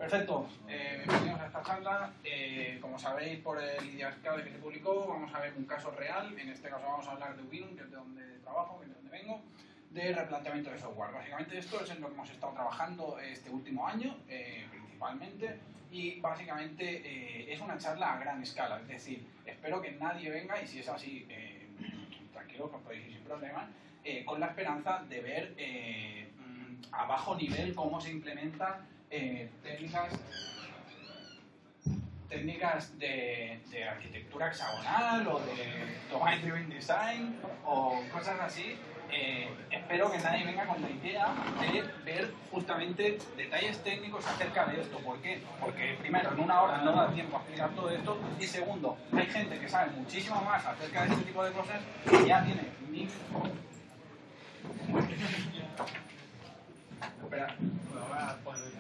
Perfecto, bienvenidos a esta charla. Como sabéis por el Ideascale que se publicó, vamos a ver un caso real. En este caso vamos a hablar de Ubinum, que es de donde trabajo, que es de donde vengo, de replanteamiento de software. Básicamente esto es en lo que hemos estado trabajando este último año, principalmente, y básicamente es una charla a gran escala. Es decir, espero que nadie venga, y si es así, tranquilos, os podéis ir sin problemas, con la esperanza de ver a bajo nivel cómo se implementa técnicas de arquitectura hexagonal o de domain driven design o cosas así. Espero que nadie venga con la idea de ver justamente detalles técnicos acerca de esto. ¿Por qué? Porque primero, en una hora no da tiempo a explicar todo esto, y segundo, hay gente que sabe muchísimo más acerca de este tipo de cosas y ya tiene mil... Espera, me voy a poner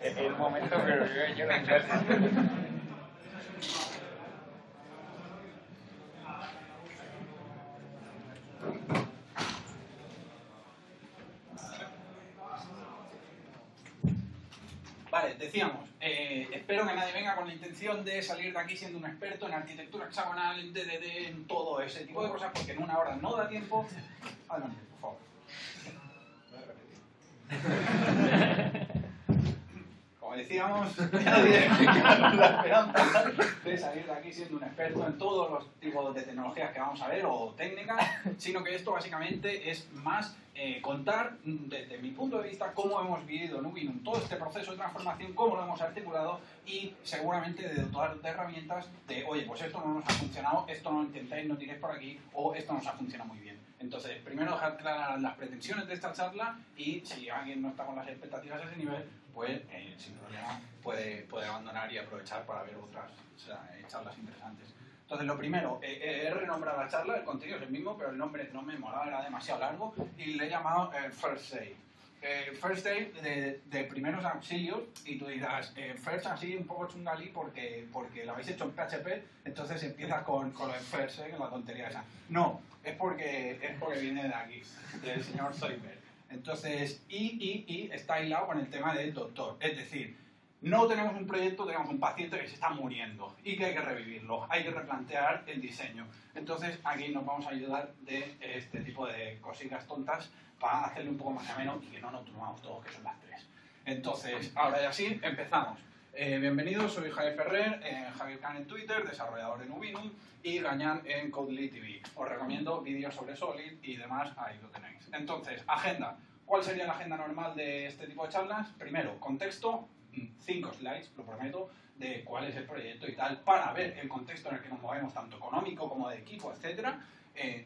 el momento que yo en clase. Vale, decíamos, espero que nadie venga con la intención de salir de aquí siendo un experto en arquitectura hexagonal, en DDD, en todo ese tipo de cosas, porque en una hora no da tiempo. Adelante, por favor. Como decíamos, nadie venga con la esperanza de salir de aquí siendo un experto en todos los tipos de tecnologías que vamos a ver o técnicas, sino que esto básicamente es más contar desde mi punto de vista cómo hemos vivido en Ubinum todo este proceso de transformación, cómo lo hemos articulado y seguramente de dotar de herramientas de, oye, pues esto no nos ha funcionado, esto no lo intentéis, no tiréis por aquí, o esto nos ha funcionado muy bien. Entonces, primero dejar claras las pretensiones de esta charla, y si alguien no está con las expectativas a ese nivel, pues sin problema puede abandonar y aprovechar para ver otras charlas interesantes. Entonces, lo primero, he renombrado la charla, el contenido es el mismo, pero el nombre no me molaba, era demasiado largo, y le he llamado First Aid. First Aid de primeros auxilios, y tú dirás, First así un poco chungalí porque lo habéis hecho en PHP, entonces empieza con lo de First Aid, la tontería esa. No, es porque viene de aquí, del señor Zoidberg. Entonces, y está hilado con el tema del doctor, es decir, no tenemos un proyecto, tenemos un paciente que se está muriendo y que hay que revivirlo, hay que replantear el diseño. Entonces aquí nos vamos a ayudar de este tipo de cositas tontas para hacerle un poco más ameno y que no nos durmamos todos, que son las 3. Entonces, ahora ya sí, empezamos. Bienvenidos, soy Javier Ferrer, Javier Khan en Twitter, desarrollador en Ubinum, y Gañán en Codely TV. Os recomiendo vídeos sobre Solid y demás, ahí lo tenéis. Entonces, agenda. ¿Cuál sería la agenda normal de este tipo de charlas? Primero, contexto, 5 slides, lo prometo, de cuál es el proyecto y tal, para ver el contexto en el que nos movemos, tanto económico como de equipo, etcétera.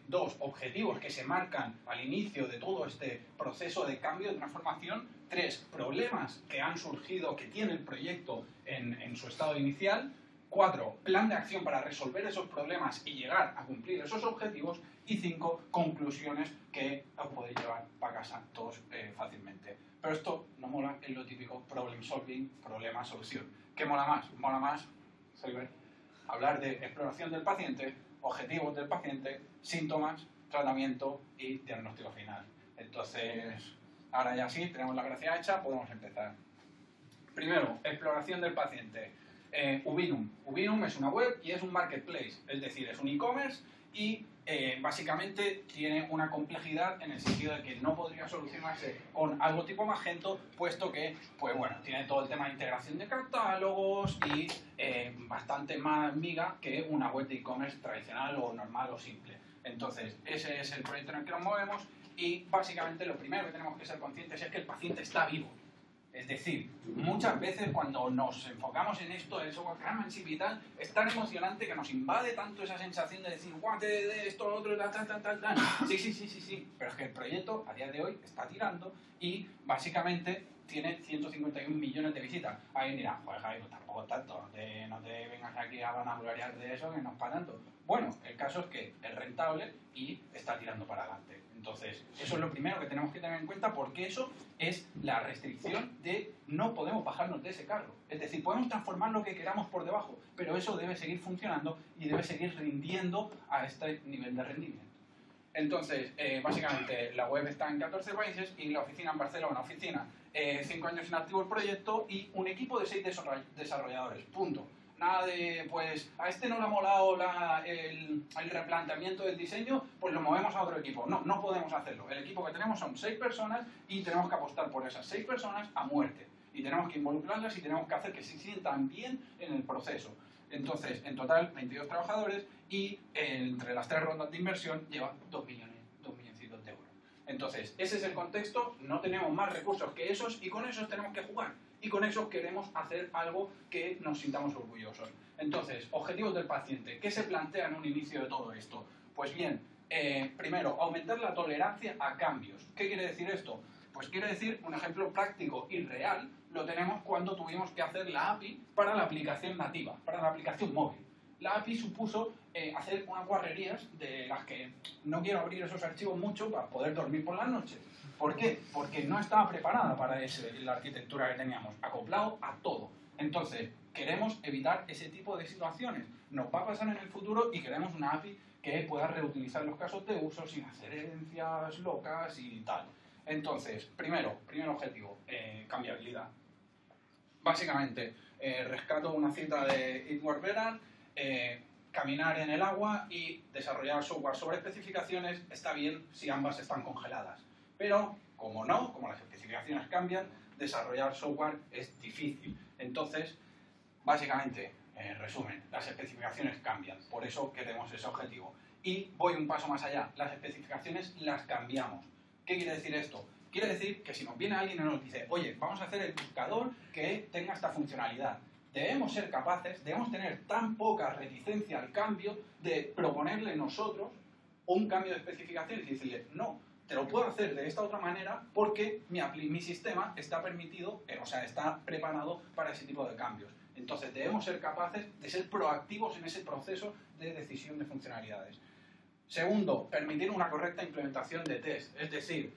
2, objetivos que se marcan al inicio de todo este proceso de cambio, de transformación. 3, problemas que han surgido, que tiene el proyecto en su estado inicial. 4, plan de acción para resolver esos problemas y llegar a cumplir esos objetivos. Y 5, conclusiones que os podéis llevar para casa todos fácilmente. Pero esto no mola, es lo típico problem solving, problema, solución. ¿Qué mola más? Mola más, hablar de exploración del paciente, objetivos del paciente, síntomas, tratamiento y diagnóstico final. Entonces, ahora ya sí, tenemos la gracia hecha, podemos empezar. Primero, exploración del paciente. Ubinum. Ubinum es una web y es un marketplace, es decir, es un e-commerce y básicamente tiene una complejidad en el sentido de que no podría solucionarse con algo tipo Magento, puesto que, pues bueno, tiene todo el tema de integración de catálogos y bastante más miga que una web de e-commerce tradicional o normal o simple. Entonces, ese es el proyecto en el que nos movemos y básicamente lo primero que tenemos que ser conscientes es que el paciente está vivo. Es decir, muchas veces cuando nos enfocamos en esto, el software craftsmanship y tal, es tan emocionante que nos invade tanto esa sensación de decir, guau, de esto, lo otro, tal. Sí, pero es que el proyecto a día de hoy está tirando y básicamente tiene 151 millones de visitas. Alguien dirá, joder, Javi, pues tampoco tanto, no te vengas aquí a vanagloriar de eso, que no es para tanto. Bueno, el caso es que es rentable y está tirando para adelante. Entonces, eso es lo primero que tenemos que tener en cuenta porque eso es la restricción de no podemos bajarnos de ese carro. Es decir, podemos transformar lo que queramos por debajo, pero eso debe seguir funcionando y debe seguir rindiendo a este nivel de rendimiento. Entonces, básicamente, la web está en 14 países y la oficina en Barcelona. Oficina, 5 años en activo el proyecto y un equipo de 6 desarrolladores. Punto. Nada de, pues, a este no le ha molado el replanteamiento del diseño, pues lo movemos a otro equipo. No, no podemos hacerlo. El equipo que tenemos son 6 personas y tenemos que apostar por esas 6 personas a muerte. Y tenemos que involucrarlas y tenemos que hacer que se sientan bien en el proceso. Entonces, en total, 22 trabajadores y entre las 3 rondas de inversión lleva 2 milloncitos de euros. Entonces, ese es el contexto, no tenemos más recursos que esos y con esos tenemos que jugar. Y con esos queremos hacer algo que nos sintamos orgullosos. Entonces, objetivos del paciente. ¿Qué se plantea en un inicio de todo esto? Pues bien, primero, aumentar la tolerancia a cambios. ¿Qué quiere decir esto? Pues quiere decir, un ejemplo práctico y real, lo tenemos cuando tuvimos que hacer la API para la aplicación nativa, para la aplicación móvil. La API supuso hacer unas guarrerías de las que no quiero abrir esos archivos mucho para poder dormir por las noches. ¿Por qué? Porque no estaba preparada para la arquitectura que teníamos, acoplado a todo. Entonces, queremos evitar ese tipo de situaciones. Nos va a pasar en el futuro y queremos una API que pueda reutilizar los casos de uso sin hacer herencias locas y tal. Entonces, primer objetivo, cambiabilidad. Básicamente, rescato una cita de Edward Berard, caminar en el agua y desarrollar software sobre especificaciones está bien si ambas están congeladas. Pero, como las especificaciones cambian, desarrollar software es difícil. Entonces, básicamente, resumen, las especificaciones cambian, por eso queremos ese objetivo. Y voy un paso más allá, las especificaciones las cambiamos. ¿Qué quiere decir esto? Quiere decir que si nos viene alguien y nos dice, oye, vamos a hacer el buscador que tenga esta funcionalidad, debemos ser capaces, debemos tener tan poca reticencia al cambio de proponerle nosotros un cambio de especificaciones y decirle, no, te lo puedo hacer de esta otra manera porque mi sistema está permitido, está preparado para ese tipo de cambios. Entonces debemos ser capaces de ser proactivos en ese proceso de decisión de funcionalidades. Segundo, permitir una correcta implementación de test, es decir,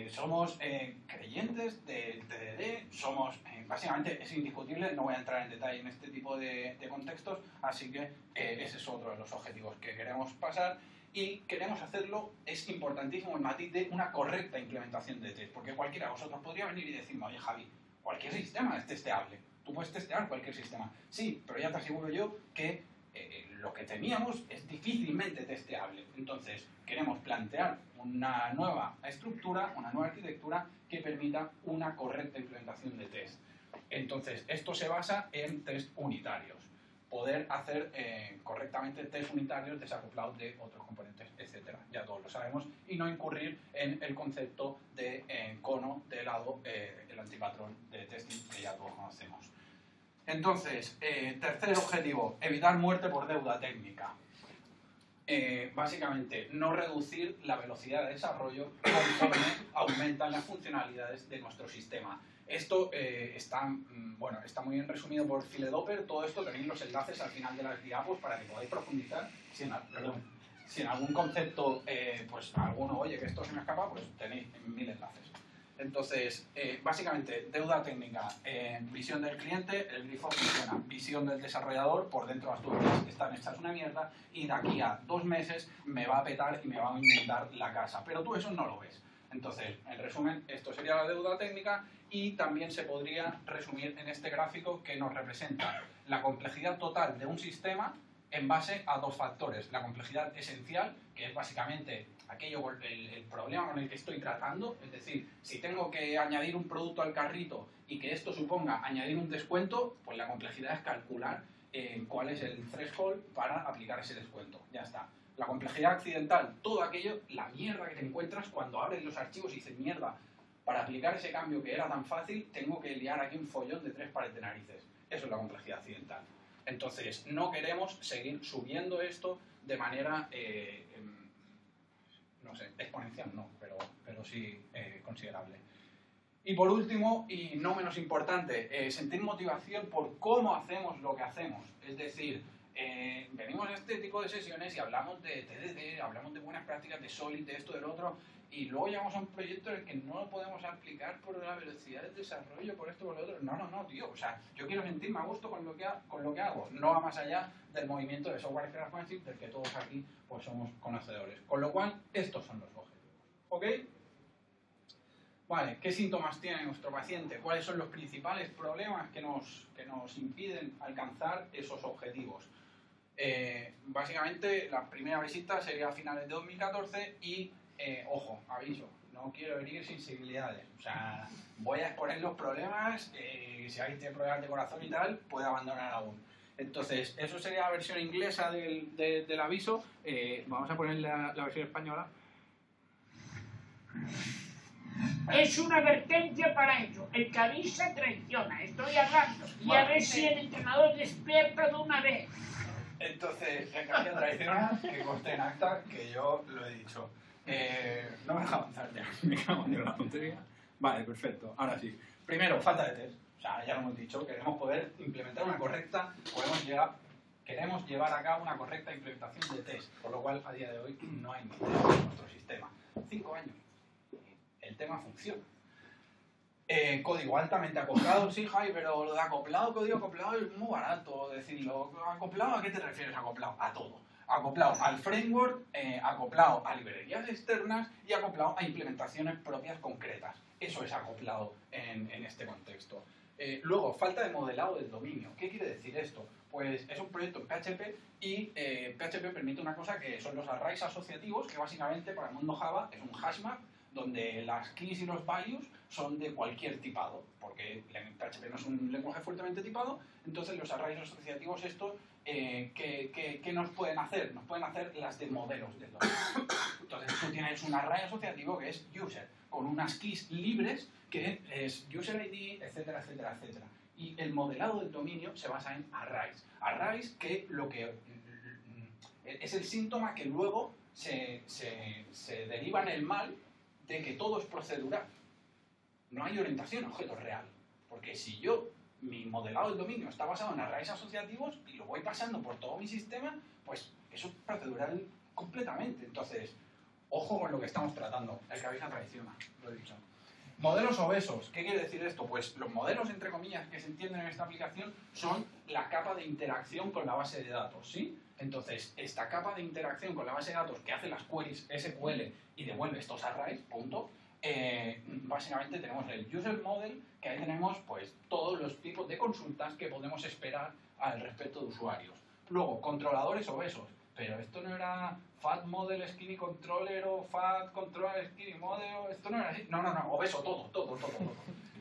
somos creyentes del TDD, básicamente es indiscutible, no voy a entrar en detalle en este tipo de contextos, así que ese es otro de los objetivos que queremos pasar y queremos hacerlo, es importantísimo el matiz de una correcta implementación de test, porque cualquiera de vosotros podría venir y decirme, oye Javi, cualquier sistema es testeable, tú puedes testear cualquier sistema, sí, pero ya te aseguro yo que lo que teníamos es difícilmente testeable. Entonces, queremos plantear una nueva estructura, una nueva arquitectura que permita una correcta implementación de test. Entonces, esto se basa en test unitarios. Poder hacer correctamente test unitarios desacoplados de otros componentes, etc. Ya todos lo sabemos. Y no incurrir en el concepto de cono de helado, el antipatrón de testing que ya todos conocemos. Entonces, tercer objetivo, evitar muerte por deuda técnica. Básicamente, no reducir la velocidad de desarrollo conforme aumentan las funcionalidades de nuestro sistema. Esto está muy bien resumido por Philedoper. Todo esto tenéis los enlaces al final de las diapos para que podáis profundizar. Si en algún concepto, pues alguno, oye, que esto se me escapa, pues tenéis 1000 enlaces. Entonces, básicamente, deuda técnica, visión del cliente, el grifo funciona, visión del desarrollador, por dentro las tuberías están hechas una mierda y de aquí a 2 meses me va a petar y me va a inundar la casa, pero tú eso no lo ves. Entonces, en resumen, esto sería la deuda técnica y también se podría resumir en este gráfico que nos representa la complejidad total de un sistema en base a 2 factores. La complejidad esencial, que es básicamente el problema con el que estoy tratando, es decir, si tengo que añadir un producto al carrito y que esto suponga añadir un descuento, pues la complejidad es calcular cuál es el threshold para aplicar ese descuento. Ya está. La complejidad accidental, todo aquello, la mierda que te encuentras cuando abres los archivos y dices, mierda, para aplicar ese cambio que era tan fácil, tengo que liar aquí un follón de 3 pares de narices. Eso es la complejidad accidental. Entonces, no queremos seguir subiendo esto de manera, no sé, exponencial no, pero sí considerable. Y por último, y no menos importante, sentir motivación por cómo hacemos lo que hacemos. Es decir, venimos este tipo de sesiones y hablamos de TDD, hablamos de buenas prácticas, de Solid, de esto, del otro, y luego llegamos a un proyecto en el que no lo podemos aplicar por la velocidad del desarrollo, por esto, por lo otro. No, tío. O sea, yo quiero sentirme a gusto con lo que hago. No va más allá del movimiento de software responsive del que todos aquí pues somos conocedores. Con lo cual, estos son los objetivos. ¿Ok? Vale, ¿qué síntomas tiene nuestro paciente? ¿Cuáles son los principales problemas que nos impiden alcanzar esos objetivos? Básicamente, la primera visita sería a finales de 2014 y, ojo, aviso, no quiero herir sensibilidades. O sea, voy a exponer los problemas, si alguien tiene problemas de corazón y tal, puede abandonar aún. Entonces, eso sería la versión inglesa del aviso. Vamos a poner la versión española. Es una advertencia para ello. El que avisa traiciona. Estoy hablando. Y a ver si el entrenador despierta de una vez. Entonces, en cambio tradicional, que conste en acta, que yo lo he dicho. No me deja avanzar ya. Me cago en la tontería. Vale, perfecto. Ahora sí. Primero, falta de test. O sea, ya lo hemos dicho, queremos poder implementar una correcta, queremos llevar a cabo una correcta implementación de test, por lo cual a día de hoy no hay ni test en nuestro sistema. 5 años. El tema funciona. Código altamente acoplado, sí, Jai, pero lo de acoplado, código acoplado es muy barato decirlo. ¿Acoplado a qué te refieres acoplado? A todo. Acoplado al framework, acoplado a librerías externas y acoplado a implementaciones propias concretas. Eso es acoplado en este contexto. Luego, falta de modelado del dominio. ¿Qué quiere decir esto? Pues es un proyecto en PHP y PHP permite una cosa que son los arrays asociativos, que básicamente para el mundo Java es un hashmap donde las keys y los values son de cualquier tipado, porque PHP no es un lenguaje fuertemente tipado. Entonces los arrays asociativos estos, ¿qué nos pueden hacer? Nos pueden hacer las de modelos del dominio. Entonces tú tienes un array asociativo que es user, con unas keys libres que es user ID, etcétera, etcétera, etcétera. Y el modelado del dominio se basa en arrays. Arrays que es el síntoma que luego se deriva en el mal de que todo es procedural. No hay orientación a objeto real. Porque si mi modelado del dominio está basado en arrays asociativos y lo voy pasando por todo mi sistema, pues eso es procedural completamente. Entonces, ojo con lo que estamos tratando. El cabeza traiciona, lo he dicho. Modelos obesos. ¿Qué quiere decir esto? Pues los modelos, entre comillas, que se entienden en esta aplicación son la capa de interacción con la base de datos, ¿sí? Entonces, esta capa de interacción con la base de datos que hace las queries SQL y devuelve estos arrays, punto, básicamente tenemos el user model, que ahí tenemos pues todos los tipos de consultas que podemos esperar al respecto de usuarios. Luego, controladores obesos. Pero esto no era Fat Model Skinny Controller o Fat Controller Skinny Model, esto no era así. No, obeso, todo.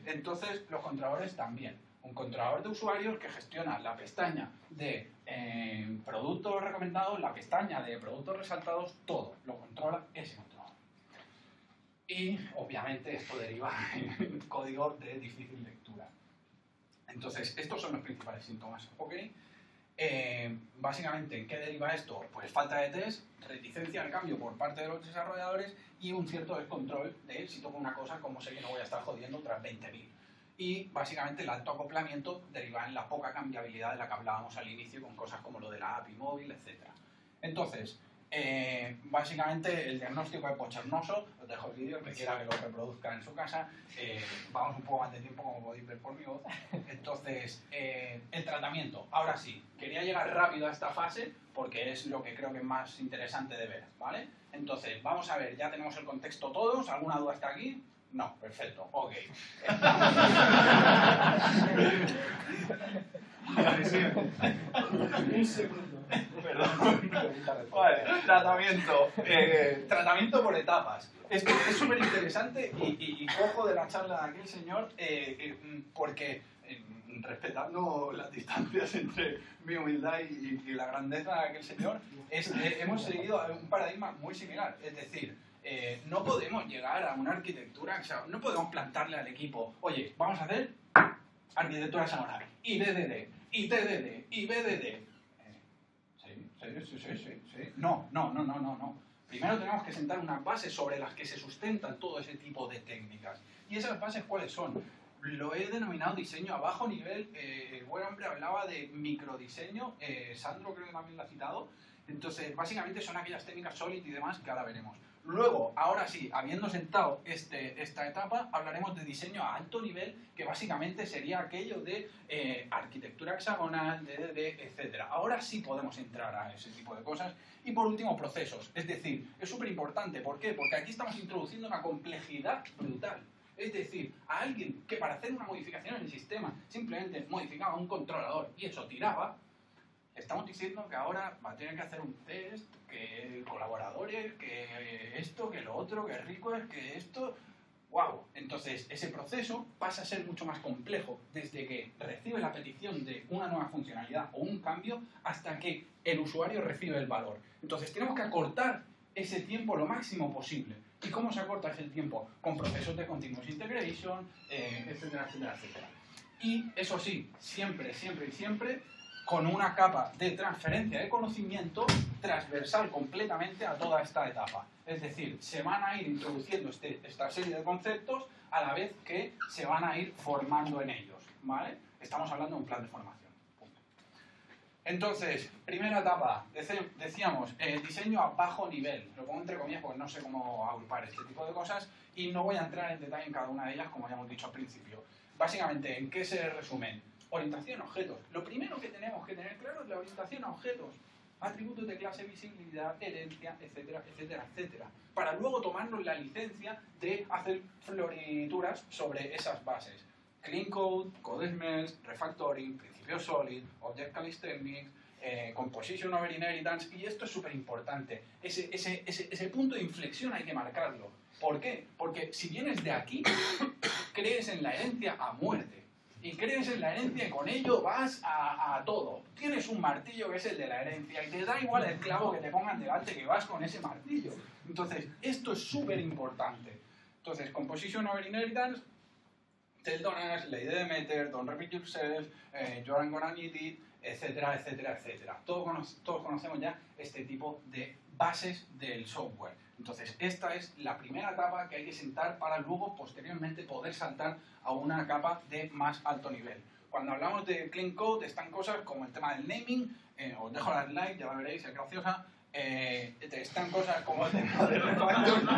Entonces, los controladores también. Un controlador de usuarios que gestiona la pestaña de productos recomendados, la pestaña de productos resaltados, todo. Lo controla ese controlador. Y, obviamente, esto deriva en código de difícil lectura. Entonces, estos son los principales síntomas, ¿ok? Básicamente, ¿en qué deriva esto? Pues falta de test, reticencia al cambio por parte de los desarrolladores y un cierto descontrol de si toco una cosa, como sé que no voy a estar jodiendo otras 20.000. Y básicamente el alto acoplamiento deriva en la poca cambiabilidad de la que hablábamos al inicio con cosas como lo de la API móvil, etc. Entonces, básicamente el diagnóstico es bochornoso. Os dejo el vídeo, el que quiera que lo reproduzca en su casa. Vamos un poco más de tiempo, como podéis ver por mi voz. Entonces, el tratamiento. Ahora sí, quería llegar rápido a esta fase porque es lo que creo que es más interesante de ver, ¿vale? Entonces, vamos a ver, ya tenemos el contexto todos. ¿Alguna duda hasta aquí? No, perfecto, ok. Un segundo. Perdón. Vale, tratamiento. Tratamiento por etapas. Es súper interesante y cojo de la charla de aquel señor porque, respetando las distancias entre mi humildad y la grandeza de aquel señor, hemos seguido un paradigma muy similar. Es decir, no podemos llegar a una arquitectura, o sea, no podemos plantarle al equipo, oye, vamos a hacer arquitectura Samurai, y DDD, y TDD, y BDD. Sí. No. Primero tenemos que sentar unas bases sobre las que se sustentan todo ese tipo de técnicas. ¿Y esas bases cuáles son? Lo he denominado diseño a bajo nivel. El buen hombre hablaba de microdiseño, Sandro creo que también lo ha citado, Entonces, básicamente son aquellas técnicas Solid y demás que ahora veremos. Luego, ahora sí, habiendo sentado esta etapa, hablaremos de diseño a alto nivel, que básicamente sería aquello de arquitectura hexagonal, DDD, etc. Ahora sí podemos entrar a ese tipo de cosas. Y por último, procesos. Es decir, es súper importante. ¿Por qué? Porque aquí estamos introduciendo una complejidad brutal. Es decir, a alguien que para hacer una modificación en el sistema simplemente modificaba un controlador y eso tiraba, estamos diciendo que ahora va a tener que hacer un test, que colaboradores, que esto, que lo otro, que rico es, que esto... ¡Wow! Entonces, ese proceso pasa a ser mucho más complejo desde que recibe la petición de una nueva funcionalidad o un cambio hasta que el usuario recibe el valor. Entonces, tenemos que acortar ese tiempo lo máximo posible. ¿Y cómo se acorta ese tiempo? Con procesos de continuous integration, etcétera, etcétera, etcétera. Y eso sí, siempre, siempre y siempre con una capa de transferencia de conocimiento transversal completamente a toda esta etapa. Es decir, se van a ir introduciendo esta serie de conceptos a la vez que se van a ir formando en ellos, ¿vale? Estamos hablando de un plan de formación. Punto. Entonces, primera etapa, decíamos, diseño a bajo nivel. Lo pongo entre comillas porque no sé cómo agrupar este tipo de cosas y no voy a entrar en detalle en cada una de ellas, como ya hemos dicho al principio. Básicamente, ¿en qué se resumen? Orientación a objetos. Lo primero que tenemos que tener claro es la orientación a objetos. Atributos de clase, visibilidad, herencia, etcétera, etcétera, etcétera. Para luego tomarnos la licencia de hacer florituras sobre esas bases. Clean Code, Code Smells, Refactoring, Principios Solid, Object Calisthenics, Composition over Inheritance, y esto es súper importante. Ese punto de inflexión hay que marcarlo. ¿Por qué? Porque si vienes de aquí, crees en la herencia a muerte. Y crees en la herencia y con ello vas a todo. Tienes un martillo que es el de la herencia y te da igual el clavo que te pongan delante que vas con ese martillo. Entonces, esto es súper importante. Entonces, Composition over Inheritance, Tell Donors, Ley de Demeter, Don't Repeat Yourself, You're Gonna Need It, etcétera, etcétera, etcétera. Todos conocemos ya este tipo de bases del software. Entonces, esta es la primera etapa que hay que sentar para luego, posteriormente, poder saltar a una capa de más alto nivel. Cuando hablamos de Clean Code, están cosas como el tema del naming, os dejo la slide, ya la veréis, es graciosa. Están cosas como el tema del refactoring.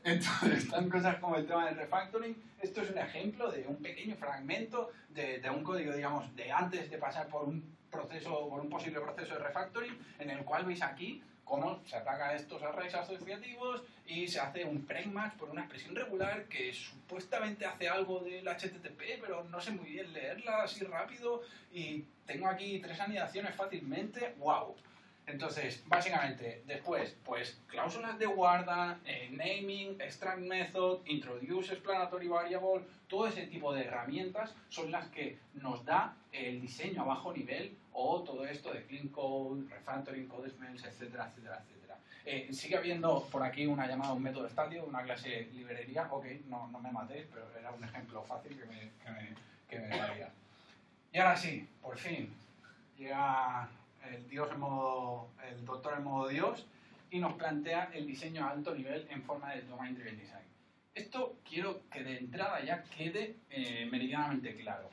Entonces, están cosas como el tema del refactoring. Esto es un ejemplo de un pequeño fragmento de un código, digamos, de antes de pasar por un posible proceso de refactoring, en el cual veis aquí cómo se ataca estos arrays asociativos y se hace un pragmatch por una expresión regular que supuestamente hace algo del HTTP, pero no sé muy bien leerla así rápido y tengo aquí 3 anidaciones fácilmente. ¡Wow! Entonces, básicamente, después, pues, cláusulas de guarda, naming, extract method, introduce explanatory variable, todo ese tipo de herramientas son las que nos da el diseño a bajo nivel o todo esto de clean code, refactoring, code smells, etcétera, etcétera, etcétera. Sigue habiendo por aquí una llamada a un método estático, una clase librería, ok, no me matéis, pero era un ejemplo fácil que me daría. Y ahora sí, por fin, llega el doctor en modo Dios y nos plantea el diseño a alto nivel en forma de Domain Driven Design. Esto quiero que de entrada ya quede meridianamente claro.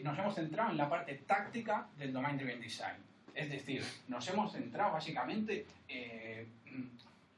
Nos hemos centrado en la parte táctica del Domain Driven Design. Es decir, nos hemos centrado básicamente,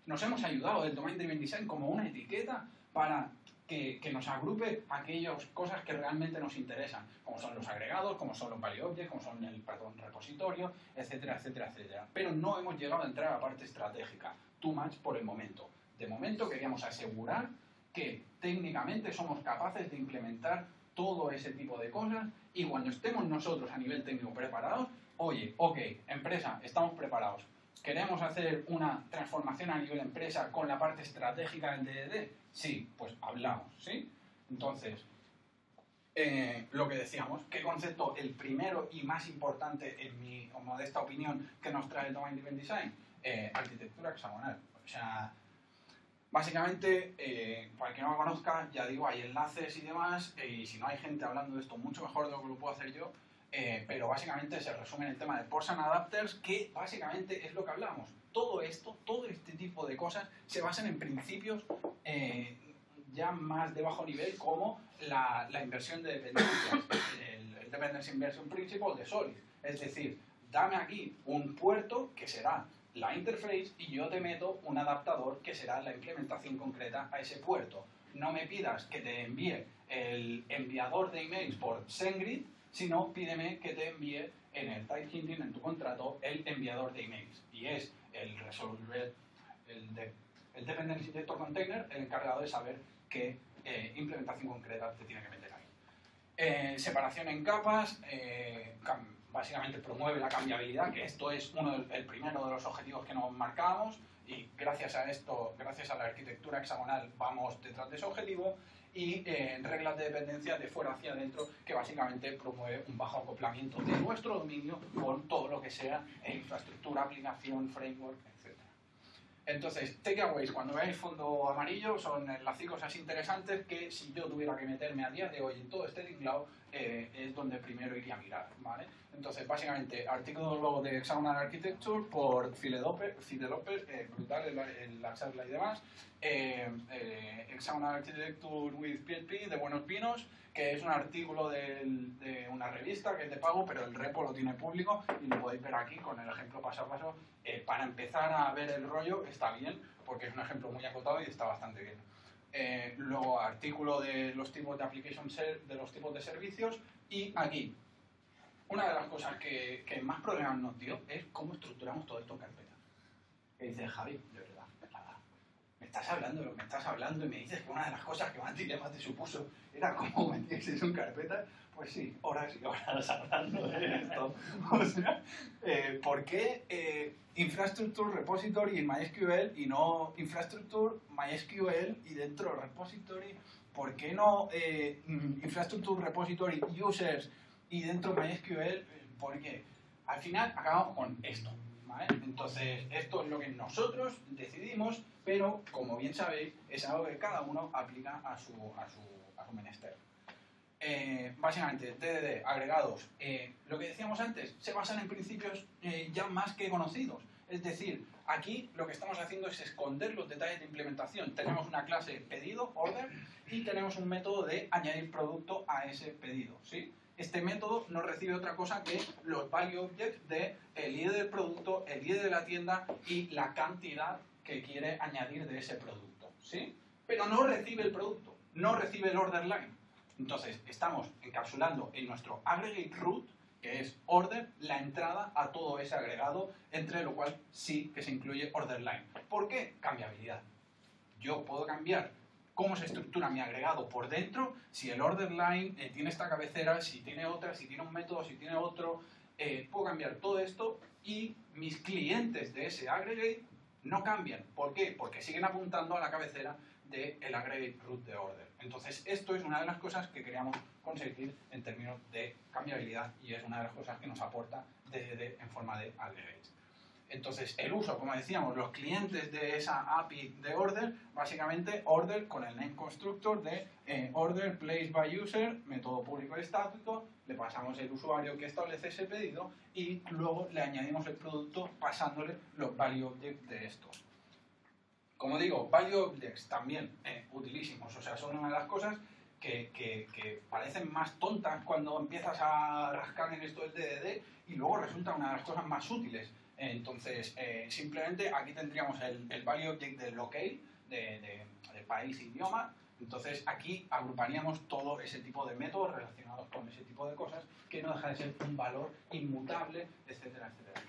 nos hemos ayudado del Domain Driven Design como una etiqueta para que nos agrupe aquellas cosas que realmente nos interesan, como son los agregados, como son los value objects, como son el patrón repositorio, etcétera, etcétera, etcétera. Pero no hemos llegado a entrar a la parte estratégica, too much por el momento. De momento queríamos asegurar que técnicamente somos capaces de implementar todo ese tipo de cosas y cuando estemos nosotros a nivel técnico preparados, oye, ok, empresa, estamos preparados. ¿Queremos hacer una transformación a nivel empresa con la parte estratégica del DDD? Sí, pues hablamos, ¿sí? Entonces, lo que decíamos, ¿qué concepto el primero y más importante en mi modesta opinión que nos trae el Domain Driven Design? Arquitectura hexagonal. O sea, básicamente, para quien no lo conozca, ya digo, hay enlaces y demás, y si no hay gente hablando de esto mucho mejor de lo que lo puedo hacer yo, pero básicamente se resume en el tema de ports and adapters, que básicamente es lo que hablamos. Todo esto, todo este tipo de cosas se basan en principios ya más de bajo nivel, como la inversión de dependencias, el Dependency Inversion Principle de Solid. Es decir, dame aquí un puerto que será la interface y yo te meto un adaptador que será la implementación concreta a ese puerto. No me pidas que te envíe el enviador de emails por SendGrid, sino pídeme que te envíe en el type hinting, en tu contrato, el enviador de emails. Y es el resolver, el dependency injector container, el encargado de saber qué implementación concreta te tiene que meter ahí. Separación en capas, básicamente promueve la cambiabilidad, que esto es el primero de los objetivos que nos marcábamos, y gracias a esto, gracias a la arquitectura hexagonal, vamos detrás de ese objetivo. Y reglas de dependencia de fuera hacia adentro, que básicamente promueve un bajo acoplamiento de nuestro dominio con todo lo que sea infraestructura, aplicación, framework, etc. Entonces, takeaways, cuando veáis fondo amarillo, son las 5 cosas interesantes que si yo tuviera que meterme a día de hoy en todo este tinglado, es donde primero iría a mirar, ¿vale? Entonces, básicamente, artículo de Hexagonal Architecture por Fideloper, brutal en la charla y demás. Hexagonal Architecture with PHP, de Buenos Pinos, que es un artículo de una revista que es de pago, pero el repo lo tiene público y lo podéis ver aquí con el ejemplo paso a paso. Para empezar a ver el rollo está bien, porque es un ejemplo muy acotado y está bastante bien. Luego artículo de los tipos de application de los tipos de servicios, y aquí una de las cosas que más problemas nos dio es cómo estructuramos todo esto en carpeta. Que dice Javi, de verdad, me estás hablando de lo que me estás hablando y me dices que una de las cosas que más dilemas te supuso era cómo metías eso en carpeta. Pues sí, horas y horas hablando de esto. O sea, ¿por qué Infrastructure Repository en MySQL y no Infrastructure MySQL y dentro Repository? ¿Por qué no Infrastructure Repository Users y dentro MySQL? Porque al final acabamos con esto, ¿vale? Entonces, esto es lo que nosotros decidimos, pero como bien sabéis, es algo que cada uno aplica a su menester. Básicamente, DDD, agregados, lo que decíamos antes, se basan en principios ya más que conocidos. Es decir, aquí lo que estamos haciendo es esconder los detalles de implementación. Tenemos una clase pedido, order, y tenemos un método de añadir producto a ese pedido, ¿sí? Este método no recibe otra cosa que los value objects de el ID del producto, el ID de la tienda y la cantidad que quiere añadir de ese producto, ¿sí? Pero no recibe el producto, no recibe el order line. Entonces, estamos encapsulando en nuestro aggregate root, que es order, la entrada a todo ese agregado, entre lo cual sí que se incluye order line. ¿Por qué? Cambiabilidad. Yo puedo cambiar cómo se estructura mi agregado por dentro, si el order line tiene esta cabecera, si tiene otra, si tiene un método, si tiene otro. Puedo cambiar todo esto y mis clientes de ese aggregate no cambian. ¿Por qué? Porque siguen apuntando a la cabecera del aggregate root de order. Entonces, esto es una de las cosas que queríamos conseguir en términos de cambiabilidad y es una de las cosas que nos aporta DDD en forma de aggregates. Entonces, el uso, como decíamos, los clientes de esa API de order, básicamente order con el name constructor de order place by user, método público y estático, le pasamos el usuario que establece ese pedido y luego le añadimos el producto pasándole los value objects de estos. Como digo, value objects también utilísimos, o sea, son una de las cosas que parecen más tontas cuando empiezas a rascar en esto del DDD y luego resulta una de las cosas más útiles. Entonces, simplemente aquí tendríamos el value object del locale, de país e idioma. Entonces, aquí agruparíamos todo ese tipo de métodos relacionados con ese tipo de cosas que no deja de ser un valor inmutable, etcétera, etcétera.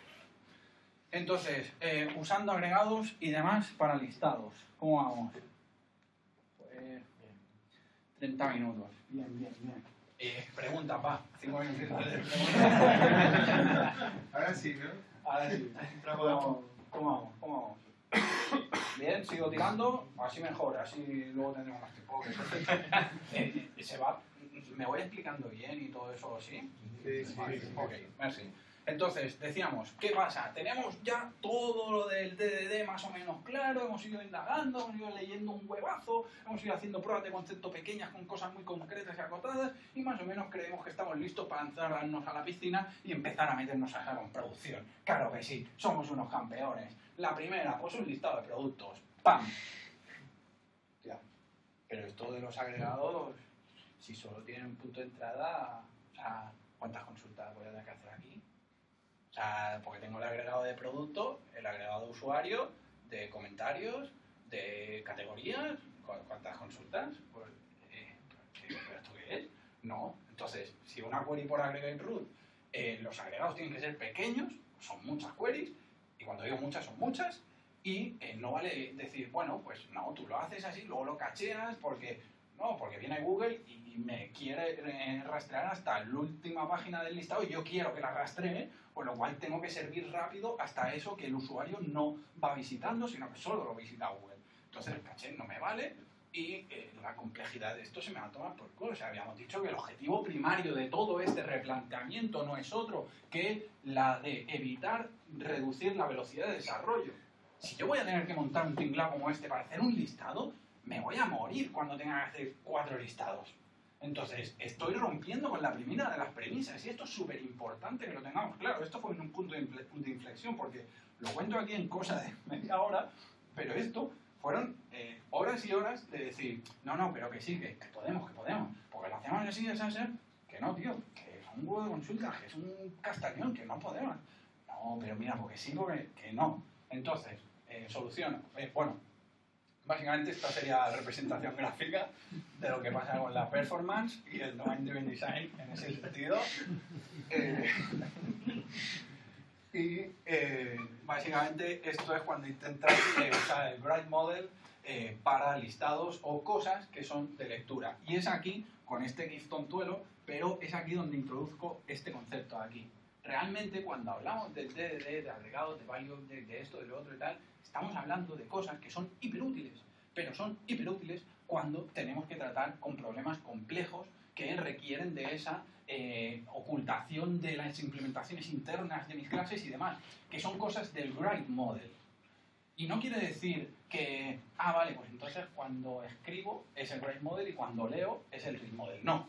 Entonces, usando agregados y demás para listados. ¿Cómo vamos? Pues 30 minutos. Bien, bien, bien. Pregunta, pa. 5 minutos de preguntas. Ahora sí, ¿no? Ahora sí. ¿Cómo vamos? Bien, sigo tirando, así mejor, así luego tendremos más tiempo. Me voy explicando bien y todo eso, ¿sí? Sí. Vale, ok, merci. Entonces, decíamos, ¿qué pasa? Tenemos ya todo lo del DDD más o menos claro, hemos ido indagando, hemos ido leyendo un huevazo, hemos ido haciendo pruebas de concepto pequeñas con cosas muy concretas y acotadas y más o menos creemos que estamos listos para entrarnos a la piscina y empezar a meternos a con producción. Claro que sí, somos unos campeones. La primera, pues un listado de productos. ¡Pam! Ya. Pero esto de los agregados, si solo tienen un punto de entrada, o sea, ¿cuántas consultas voy a tener que hacer aquí? O sea, porque tengo el agregado de producto, el agregado de usuario, de comentarios, de categorías. ¿Cuántas consultas? Pues, ¿pero esto qué es? No. Entonces, si una query por aggregate root, los agregados tienen que ser pequeños, son muchas queries, y cuando digo muchas, son muchas, y no vale decir, bueno, pues no, tú lo haces así, luego lo cacheas, porque viene Google y me quiere rastrear hasta la última página del listado y yo quiero que la rastree, con lo cual tengo que servir rápido hasta eso que el usuario no va visitando, sino que solo lo visita Google. Entonces el caché no me vale y la complejidad de esto se me va a tomar por culo. O sea, habíamos dicho que el objetivo primario de todo este replanteamiento no es otro que la de evitar reducir la velocidad de desarrollo. Si yo voy a tener que montar un tinglado como este para hacer un listado, me voy a morir cuando tenga que hacer 4 listados. Entonces, estoy rompiendo con la primera de las premisas y esto es súper importante que lo tengamos claro. Esto fue en un punto de inflexión porque lo cuento aquí en cosa de media hora, pero esto fueron horas y horas de decir, no, pero que sí, que podemos, porque lo hacemos así, que no, tío, que es un huevo de consulta, que es un castañón, que no podemos. No, pero mira, porque sí, porque que no. Entonces, solución, bueno, básicamente esta sería la representación gráfica de lo que pasa con la performance y el Domain Driven Design en ese sentido. Básicamente esto es cuando intentas usar el Bright Model para listados o cosas que son de lectura. Y es aquí, con este GIF tontuelo, pero es aquí donde introduzco este concepto de aquí. Realmente cuando hablamos del DDD, de agregados, de value, de esto, de lo otro y tal, estamos hablando de cosas que son hiperútiles, pero son hiperútiles cuando tenemos que tratar con problemas complejos que requieren de esa ocultación de las implementaciones internas de mis clases y demás, que son cosas del Bright Model. Y no quiere decir que, vale, pues entonces cuando escribo es el Bright Model y cuando leo es el Read Model. No,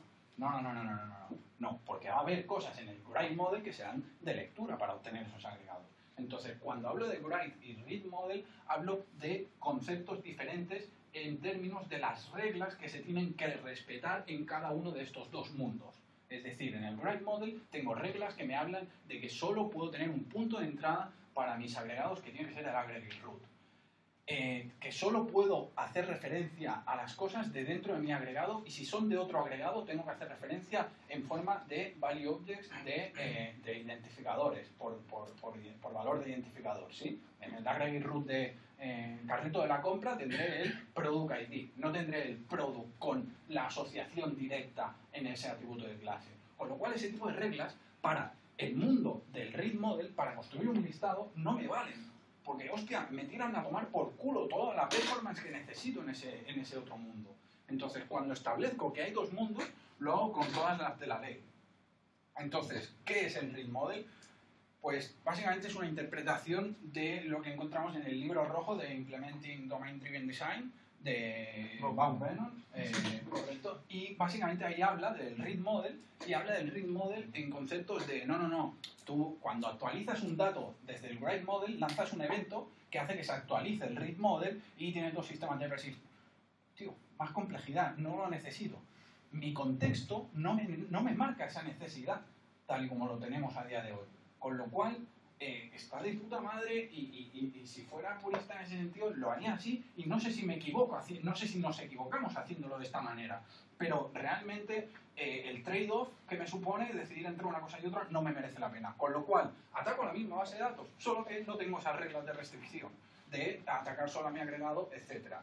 porque va a haber cosas en el Bright Model que serán de lectura para obtener esos agregados. Entonces, cuando hablo de Bright y Read Model, hablo de conceptos diferentes en términos de las reglas que se tienen que respetar en cada uno de estos dos mundos. Es decir, en el Bright Model tengo reglas que me hablan de que solo puedo tener un punto de entrada para mis agregados que tiene que ser el aggregate root. Que solo puedo hacer referencia a las cosas de dentro de mi agregado y si son de otro agregado tengo que hacer referencia en forma de value objects de identificadores, por valor de identificador, ¿sí? En el aggregate root de carrito de la compra tendré el product ID, no tendré el product con la asociación directa en ese atributo de clase. Con lo cual ese tipo de reglas para el mundo del read model, para construir un listado, no me valen. Porque, hostia, me tiran a tomar por culo toda la performance que necesito en ese otro mundo. Entonces, cuando establezco que hay dos mundos, lo hago con todas las de la ley. Entonces, ¿qué es el Read Model? Pues, básicamente es una interpretación de lo que encontramos en el libro rojo de Implementing Domain Driven Design, de Bob Bannon, correcto. Y básicamente ahí habla del Read Model y habla del Read Model en conceptos de no. Tú cuando actualizas un dato desde el Write Model lanzas un evento que hace que se actualice el Read Model y tienes dos sistemas de persistence. Tío, más complejidad, no lo necesito. Mi contexto no me marca esa necesidad tal y como lo tenemos a día de hoy. Con lo cual, está de puta madre y si fuera purista en ese sentido lo haría así y no sé si me equivoco, no sé si nos equivocamos haciéndolo de esta manera, pero realmente el trade-off que me supone decidir entre una cosa y otra no me merece la pena. Con lo cual, ataco la misma base de datos, solo que no tengo esas reglas de restricción, de atacar solo a mi agregado, etc.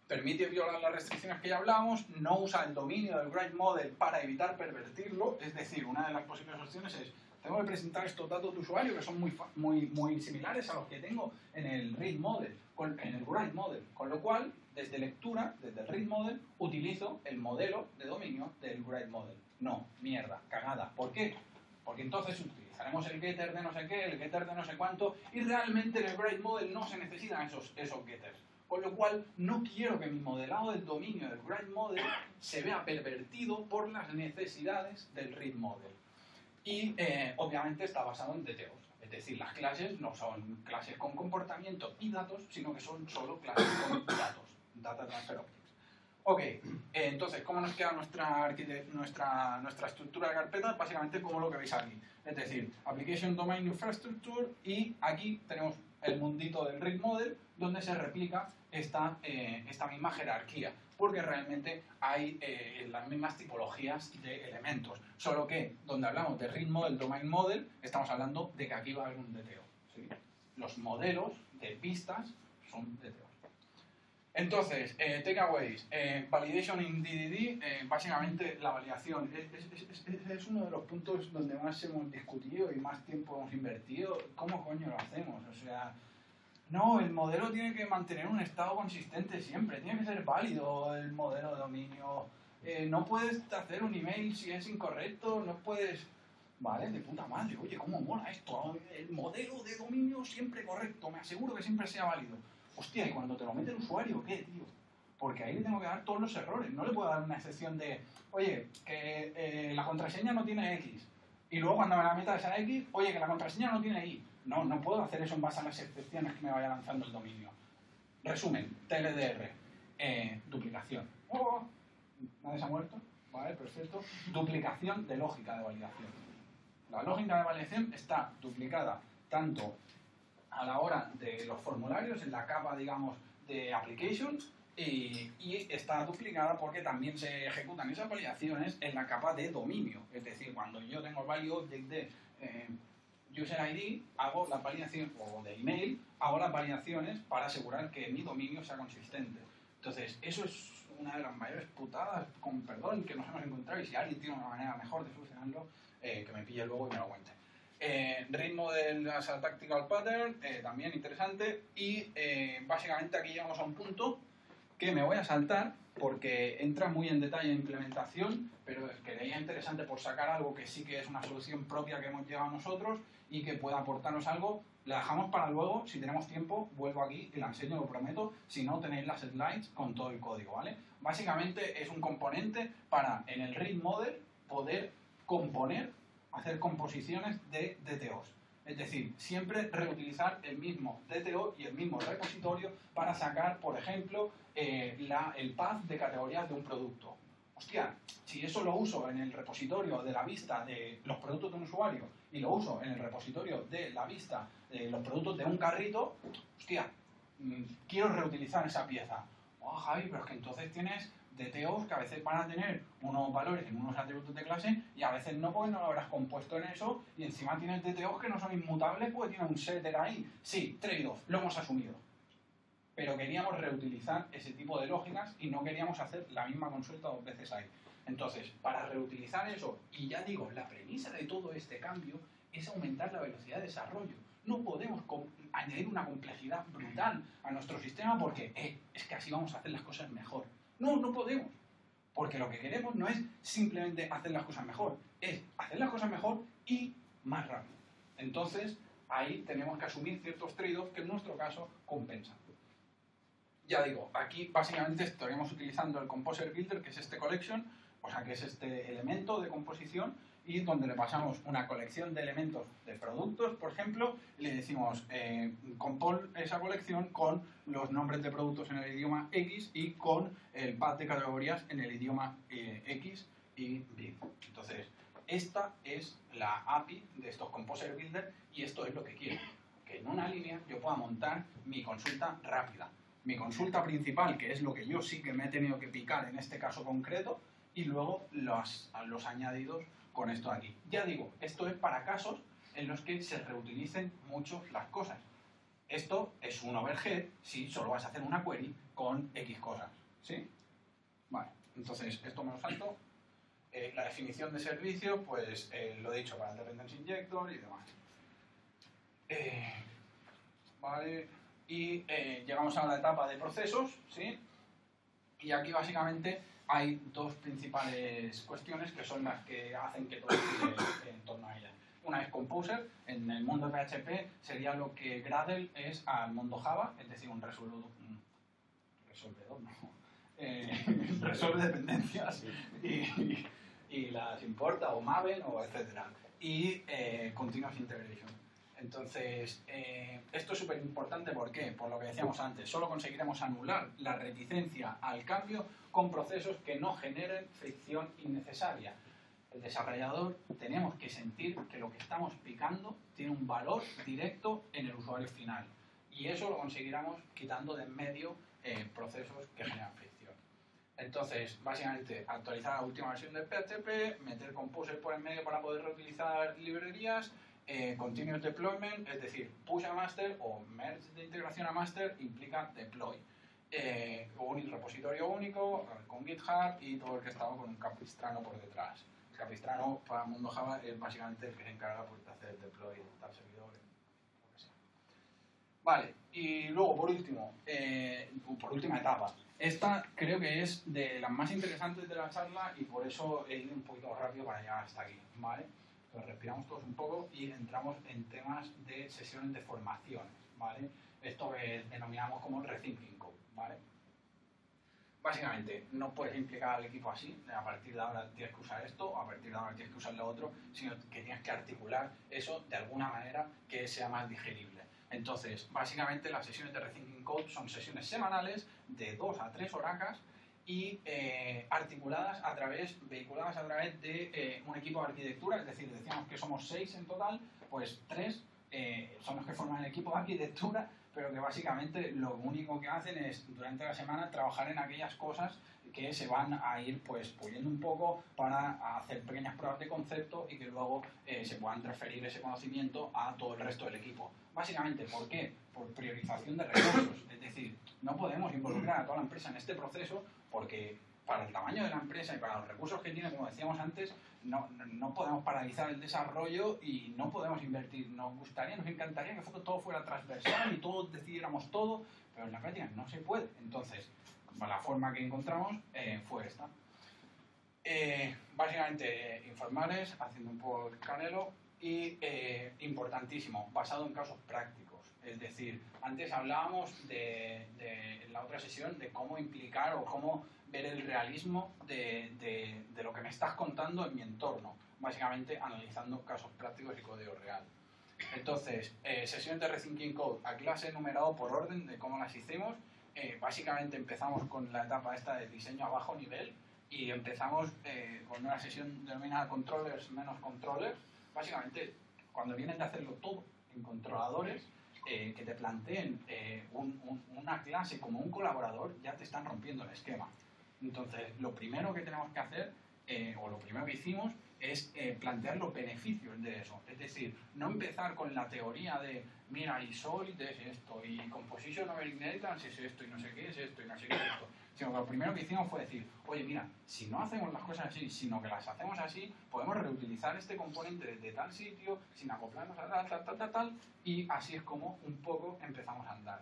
Permite violar las restricciones que ya hablamos, no usa el dominio del Bright Model para evitar pervertirlo, es decir, una de las posibles opciones es tengo que presentar estos datos de usuario que son muy similares a los que tengo en el Read Model, en el Write Model, con lo cual, desde lectura, desde el Read Model, utilizo el modelo de dominio del Write Model. No, mierda, cagada. ¿Por qué? Porque entonces utilizaremos el getter de no sé qué, el getter de no sé cuánto, y realmente en el Write Model no se necesitan esos getters. Con lo cual, no quiero que mi modelado del dominio del Write Model se vea pervertido por las necesidades del Read Model. Y obviamente está basado en DTOs, es decir, las clases no son clases con comportamiento y datos, sino que son solo clases con datos, Data Transfer Objects. Ok, entonces, ¿cómo nos queda nuestra estructura de carpetas? Básicamente como lo que veis aquí. Es decir, Application Domain Infrastructure, y aquí tenemos el mundito del read model, donde se replica esta misma jerarquía, porque realmente hay las mismas tipologías de elementos, solo que donde hablamos de read model, domain model, estamos hablando de que aquí va a haber un DTO, ¿sí? Los modelos de vistas son DTO. Entonces, takeaways, validation in DDD, básicamente la validación es uno de los puntos donde más hemos discutido y más tiempo hemos invertido. ¿Cómo coño lo hacemos? O sea, no, el modelo tiene que mantener un estado consistente siempre, tiene que ser válido el modelo de dominio. No puedes hacer un email si es incorrecto, no puedes... Vale, de puta madre, oye, cómo mola esto, el modelo de dominio siempre correcto, me aseguro que siempre sea válido. Hostia, ¿y cuando te lo mete el usuario qué, tío? Porque ahí le tengo que dar todos los errores. No le puedo dar una excepción de, oye, que la contraseña no tiene X. Y luego cuando me la meta esa X, oye, que la contraseña no tiene Y. No, no puedo hacer eso en base a las excepciones que me vaya lanzando el dominio. Resumen, TLDR. Duplicación. Oh, ¿nadie se ha muerto? Vale, perfecto. Duplicación de lógica de validación. La lógica de validación está duplicada tanto a la hora de los formularios, en la capa, digamos, de application, y está duplicada porque también se ejecutan esas validaciones en la capa de dominio. Es decir, cuando yo tengo el value object de user ID, hago la validación, o de email, hago las validaciones para asegurar que mi dominio sea consistente. Entonces, eso es una de las mayores putadas, con perdón, que nos hemos encontrado, y si alguien tiene una manera mejor de solucionarlo, que me pille luego y me lo cuente. Read Model as a Tactical Pattern, también interesante, y básicamente aquí llegamos a un punto que me voy a saltar porque entra muy en detalle en implementación, pero es que leía interesante por sacar algo que sí que es una solución propia que hemos llegado nosotros y que pueda aportarnos algo. La dejamos para luego, si tenemos tiempo, vuelvo aquí y la enseño, lo prometo, si no tenéis las slides con todo el código, ¿vale? Básicamente es un componente para, en el Read Model, poder componer, hacer composiciones de DTOs. Es decir, siempre reutilizar el mismo DTO y el mismo repositorio para sacar, por ejemplo, el path de categorías de un producto. Hostia, si eso lo uso en el repositorio de la vista de los productos de un usuario y lo uso en el repositorio de la vista de los productos de un carrito, hostia, quiero reutilizar esa pieza. Oh, Javi, pero es que entonces tienes DTOs que a veces van a tener unos valores en unos atributos de clase y a veces no, porque no lo habrás compuesto en eso, y encima tienes DTOs que no son inmutables porque tienen un setter ahí. Sí, trade-off, lo hemos asumido. Pero queríamos reutilizar ese tipo de lógicas y no queríamos hacer la misma consulta dos veces ahí. Entonces, para reutilizar eso, y ya digo, la premisa de todo este cambio es aumentar la velocidad de desarrollo. No podemos añadir una complejidad brutal a nuestro sistema porque es que así vamos a hacer las cosas mejor. No, no podemos. Porque lo que queremos no es simplemente hacer las cosas mejor, es hacer las cosas mejor y más rápido. Entonces, ahí tenemos que asumir ciertos trade-offs que en nuestro caso compensan. Ya digo, aquí básicamente estaríamos utilizando el Composer Builder, que es este collection, o sea, que es este elemento de composición, y donde le pasamos una colección de elementos de productos, por ejemplo, y le decimos compon esa colección con los nombres de productos en el idioma X y con el path de categorías en el idioma X y B. Entonces, esta es la API de estos Composer Builder y esto es lo que quiero, que en una línea yo pueda montar mi consulta rápida. Mi consulta principal, que es lo que yo sí que me he tenido que picar en este caso concreto, y luego los añadidos con esto de aquí. Ya digo, esto es para casos en los que se reutilicen mucho las cosas. Esto es un overhead si solo vas a hacer una query con X cosas, ¿sí? Vale, entonces esto me lo salto. La definición de servicio, pues lo he dicho para el Dependency Injector y demás. Vale, y llegamos a la etapa de procesos, ¿sí? Y aquí básicamente hay dos principales cuestiones que son las que hacen que todo gire en torno a ella. Una es Composer, en el mundo de PHP sería lo que Gradle es al mundo Java, es decir, un resolvedor, no, resuelve dependencias y las importa, o Maven, o etcétera. Y Continuous Integration. Entonces, esto es súper importante, ¿por qué? Por lo que decíamos antes, solo conseguiremos anular la reticencia al cambio con procesos que no generen fricción innecesaria. El desarrollador tenemos que sentir que lo que estamos picando tiene un valor directo en el usuario final. Y eso lo conseguiremos quitando de en medio procesos que generan fricción. Entonces, básicamente, actualizar la última versión de PHP, meter Composer por en medio para poder reutilizar librerías, continuous deployment, es decir, push a master o merge de integración a master implica deploy. Un repositorio único con GitHub y todo el que estaba con un Capistrano por detrás. El Capistrano para el mundo Java es básicamente el que se encarga pues, de hacer el deploy de tal servidor, lo que sea. Vale, y luego por último, por última etapa. Esta creo que es de las más interesantes de la charla y por eso he ido un poquito rápido para llegar hasta aquí, ¿vale? Entonces respiramos todos un poco y entramos en temas de sesiones de formación, ¿vale? Esto que denominamos como rethinking code, ¿vale? Básicamente, no puedes implicar al equipo así, a partir de ahora tienes que usar esto, a partir de ahora tienes que usar lo otro, sino que tienes que articular eso de alguna manera que sea más digerible. Entonces, básicamente las sesiones de Rethinking Code son sesiones semanales de 2 a 3 horacas y articuladas vehiculadas a través de un equipo de arquitectura, es decir, decíamos que somos 6 en total, pues 3 son los que forman el equipo de arquitectura, pero que básicamente lo único que hacen es durante la semana trabajar en aquellas cosas que se van a ir pues puliendo un poco para hacer pequeñas pruebas de concepto y que luego se puedan transferir ese conocimiento a todo el resto del equipo. Básicamente, ¿por qué? Por priorización de recursos. Es decir, no podemos involucrar a toda la empresa en este proceso porque para el tamaño de la empresa y para los recursos que tiene, como decíamos antes, no podemos paralizar el desarrollo y no podemos invertir. Nos encantaría que todo fuera transversal y todos decidiéramos todo, pero en la práctica no se puede. Entonces, la forma que encontramos fue esta. Básicamente, informales, haciendo un poco el canelo y, importantísimo, basado en casos prácticos. Es decir, antes hablábamos en la otra sesión de cómo implicar o cómo ver el realismo de lo que me estás contando en mi entorno, básicamente analizando casos prácticos y código real. Entonces, sesiones de Rethinking Code, aquí las he enumerado por orden de cómo las hicimos. Básicamente empezamos con la etapa esta de diseño a bajo nivel y empezamos con una sesión denominada controllers menos controllers. Básicamente, cuando vienen de hacerlo todo en controladores, que te planteen una clase como un colaborador, ya te están rompiendo el esquema. Entonces, lo primero que tenemos que hacer, o lo primero que hicimos, es plantear los beneficios de eso. Es decir, no empezar con la teoría de, mira, y Solid es esto, y Composition over Inheritance es esto, y no sé qué es esto, y no sé qué es esto. Sino que lo primero que hicimos fue decir, oye, mira, si no hacemos las cosas así, sino que las hacemos así, podemos reutilizar este componente desde tal sitio, sin acoplarnos a tal, y así es como un poco empezamos a andar.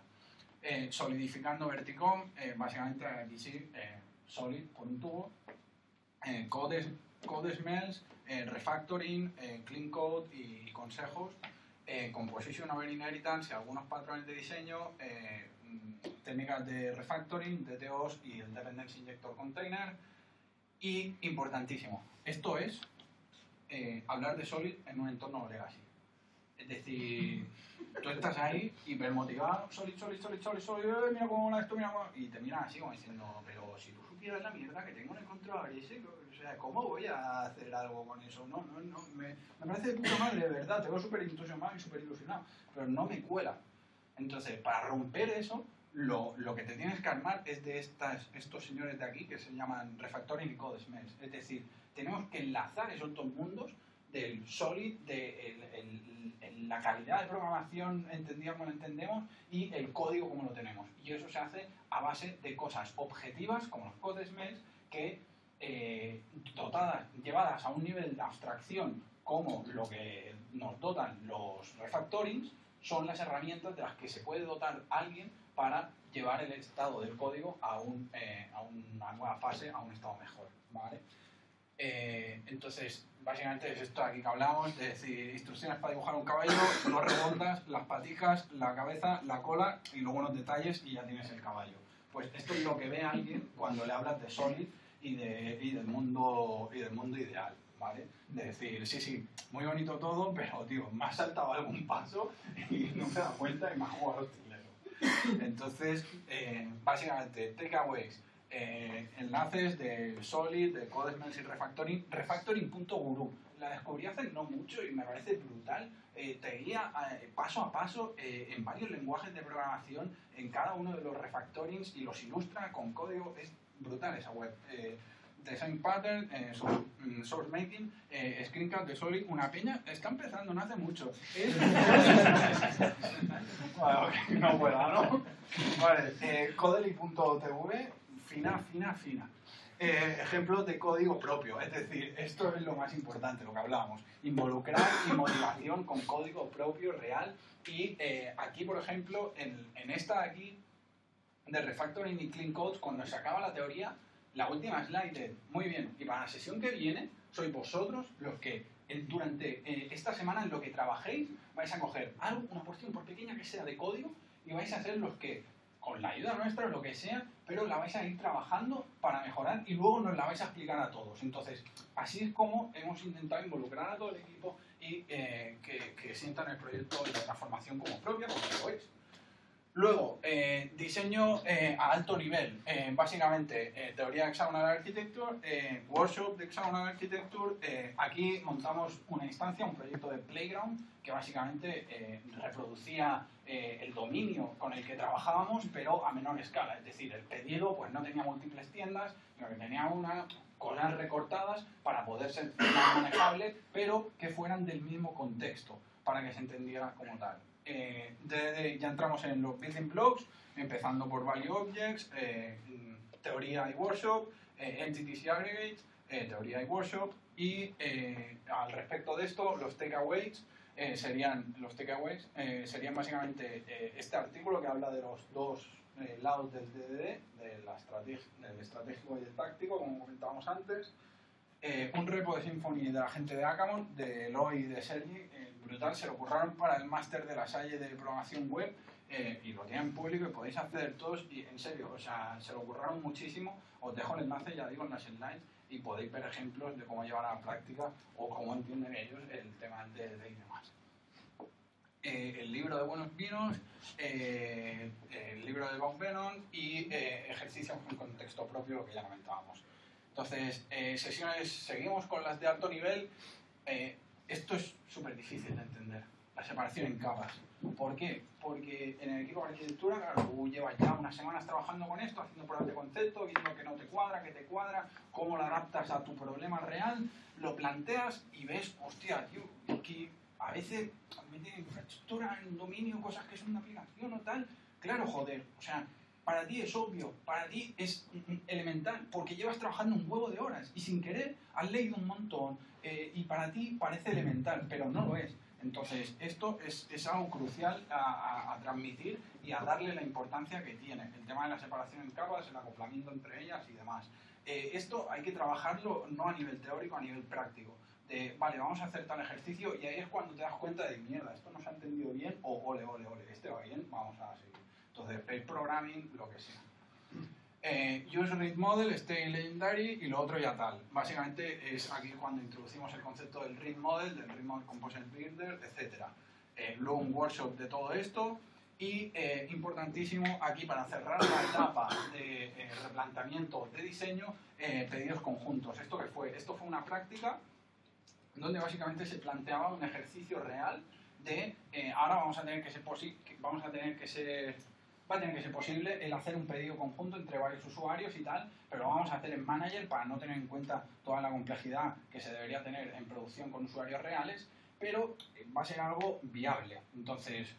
Solidificando Verticom, básicamente aquí sí, Solid por un tubo, code smells, refactoring, clean code y consejos, composition over inheritance y algunos patrones de diseño, técnicas de refactoring, DTOs y el dependency injector container. Y importantísimo, esto es hablar de Solid en un entorno legacy. Es decir, tú estás ahí hipermotivado, Solid, mira cómo mola esto, mira cómo... Y te miran así como diciendo, pero si tú supieras la mierda que tengo en el controlador ese, o sea, ¿cómo voy a hacer algo con eso? No, me parece de puta madre, de verdad, te veo súper entusiasmado y súper ilusionado, pero no me cuela. Entonces, para romper eso, lo que te tienes que armar es de estos señores de aquí que se llaman refactoring y code smells. Es decir, tenemos que enlazar esos dos mundos del Solid, de la calidad de programación entendida como lo entendemos y el código como lo tenemos. Y eso se hace a base de cosas objetivas como los code smells que llevadas a un nivel de abstracción como lo que nos dotan los refactorings, son las herramientas de las que se puede dotar alguien para llevar el estado del código a una nueva fase, a un estado mejor, ¿vale? Entonces, básicamente es esto aquí que hablamos, de decir, instrucciones para dibujar un caballo, no redondas, las patijas, la cabeza, la cola y luego unos detalles y ya tienes el caballo. Pues esto es lo que ve alguien cuando le hablas de Solid y del mundo ideal, ¿vale? De decir, sí, muy bonito todo, pero, tío, me has saltado algún paso y no me he dado cuenta y me has jugado los tileros. Entonces, básicamente, takeaways, enlaces de Solid, de CodeSmells y Refactoring, refactoring.guru. La descubrí hace no mucho y me parece brutal. Te guía paso a paso en varios lenguajes de programación, en cada uno de los refactorings y los ilustra con código. Es brutal esa web. Design Pattern, Source Making, Screencast de Solid, una peña, está empezando, no hace mucho. Bueno, okay, no puedo, ¿no? Vale, Codely.tv, fina. Ejemplos de código propio, es decir, esto es lo más importante, lo que hablábamos, involucrar y motivación con código propio real. Y aquí, por ejemplo, en esta de aquí, de Refactoring y Clean Codes, cuando se acaba la teoría, la última slide es, muy bien, y para la sesión que viene, sois vosotros los que durante esta semana en lo que trabajéis vais a coger algo, una porción por pequeña que sea de código, y vais a ser los que, con la ayuda nuestra o lo que sea, pero la vais a ir trabajando para mejorar y luego nos la vais a explicar a todos. Entonces, así es como hemos intentado involucrar a todo el equipo y que sientan el proyecto de la transformación como propia, porque lo es. Luego, diseño a alto nivel, básicamente teoría de Hexagonal Architecture, workshop de Hexagonal Architecture. Aquí montamos una instancia, un proyecto de Playground que básicamente reproducía el dominio con el que trabajábamos, pero a menor escala. Es decir, el pedido pues no tenía múltiples tiendas, sino que tenía una cosas recortadas para poder ser más manejables, pero que fueran del mismo contexto, para que se entendiera como tal. Ya entramos en los building blocks, empezando por Value Objects, teoría y workshop, entities y aggregates, teoría y workshop, y al respecto de esto, los takeaways serían básicamente este artículo que habla de los dos lados del DDD, del estratégico y del táctico, como comentábamos antes. Un repo de Symfony de la gente de Akamon, de Eloy y de Sergi, brutal, se lo curraron para el máster de la Salle de programación web y lo tienen público y podéis acceder todos y en serio, o sea, se lo curraron muchísimo. Os dejo el enlace, ya digo, en las slides y podéis ver ejemplos de cómo llevar a la práctica o cómo entienden ellos el tema de y demás. El libro de buenos vinos, el libro de Bob Benon y ejercicios en contexto propio, lo que ya comentábamos. Entonces, seguimos con las de alto nivel. Esto es súper difícil de entender, la separación en capas. ¿Por qué? Porque en el equipo de arquitectura, claro, tú llevas ya unas semanas trabajando con esto, haciendo pruebas de concepto, viendo que no te cuadra, que te cuadra, cómo lo adaptas a tu problema real, lo planteas y ves, hostia, tío, aquí a veces meten infraestructura en dominio, cosas que son una aplicación o tal. Claro, joder, o sea, para ti es obvio, para ti es elemental, porque llevas trabajando un huevo de horas y sin querer has leído un montón y para ti parece elemental, pero no lo es. Entonces, esto es algo crucial a transmitir y a darle la importancia que tiene. El tema de la separación en capas, el acoplamiento entre ellas y demás. Esto hay que trabajarlo no a nivel teórico, a nivel práctico. Vale, vamos a hacer tal ejercicio y ahí es cuando te das cuenta de mierda, esto no se ha entendido bien o ole, este va bien, vamos a seguir. Entonces, pair programming, lo que sea. Use Read Model, Stay Legendary y lo otro ya tal. Básicamente es aquí cuando introducimos el concepto del Read Model Composite Builder, etc. Luego un workshop de todo esto y importantísimo aquí para cerrar la etapa de replanteamiento de diseño, pedidos conjuntos. ¿Esto qué fue? Esto fue una práctica donde básicamente se planteaba un ejercicio real de ahora va a tener que ser posible el hacer un pedido conjunto entre varios usuarios y tal, pero lo vamos a hacer en Manager para no tener en cuenta toda la complejidad que se debería tener en producción con usuarios reales, pero va a ser algo viable. Entonces,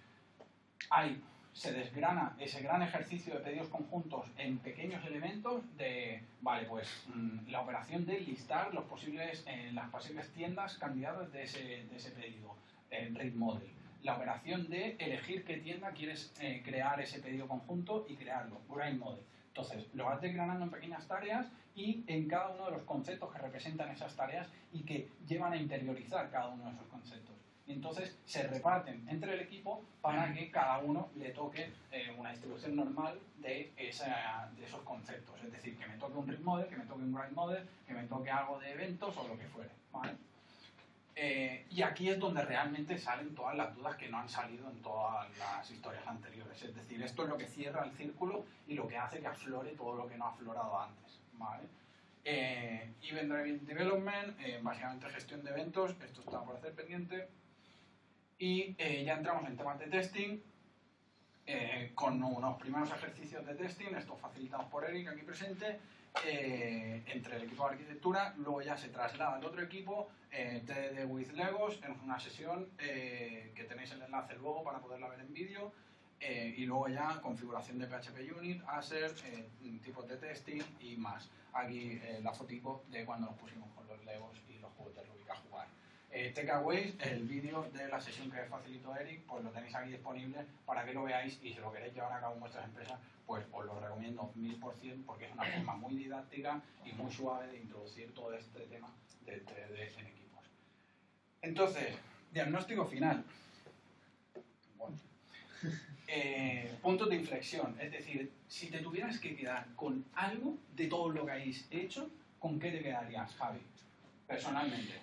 ahí se desgrana ese gran ejercicio de pedidos conjuntos en pequeños elementos de, vale, pues la operación de listar las posibles tiendas candidatas de ese pedido, el Read Model. La operación de elegir qué tienda quieres crear ese pedido conjunto y crearlo, Grind Model. Entonces, lo vas desgranando en pequeñas tareas y en cada uno de los conceptos que representan esas tareas y que llevan a interiorizar cada uno de esos conceptos. y entonces se reparten entre el equipo para que cada uno le toque una distribución normal de esos conceptos. Es decir, que me toque un read model, que me toque un write model, que me toque algo de eventos o lo que fuere, ¿vale? Y aquí es donde realmente salen todas las dudas que no han salido en todas las historias anteriores. Es decir, esto es lo que cierra el círculo y lo que hace que aflore todo lo que no ha aflorado antes, ¿vale? Event Driven Development, básicamente gestión de eventos, esto está por hacer pendiente. Y ya entramos en temas de testing, con unos primeros ejercicios de testing, estos facilitados por Eric aquí presente, entre el equipo de arquitectura. Luego ya se traslada al otro equipo, TDD with Legos, en una sesión que tenéis el enlace luego para poderla ver en vídeo. Y luego ya configuración de PHP Unit, Asser, tipos de testing y más. Aquí la fotico de cuando nos pusimos con los Legos y los juegos de Rubik a jugar. Takeaways, el vídeo de la sesión que facilitó Eric, pues lo tenéis aquí disponible para que lo veáis, y si lo queréis llevar a cabo en vuestras empresas, pues os lo recomiendo 1000%, porque es una forma muy didáctica y muy suave de introducir todo este tema del 3D en equipos. Entonces, diagnóstico final. Bueno. Puntos de inflexión, es decir, si te tuvieras que quedar con algo de todo lo que habéis hecho, ¿con qué te quedarías, Javi? Personalmente.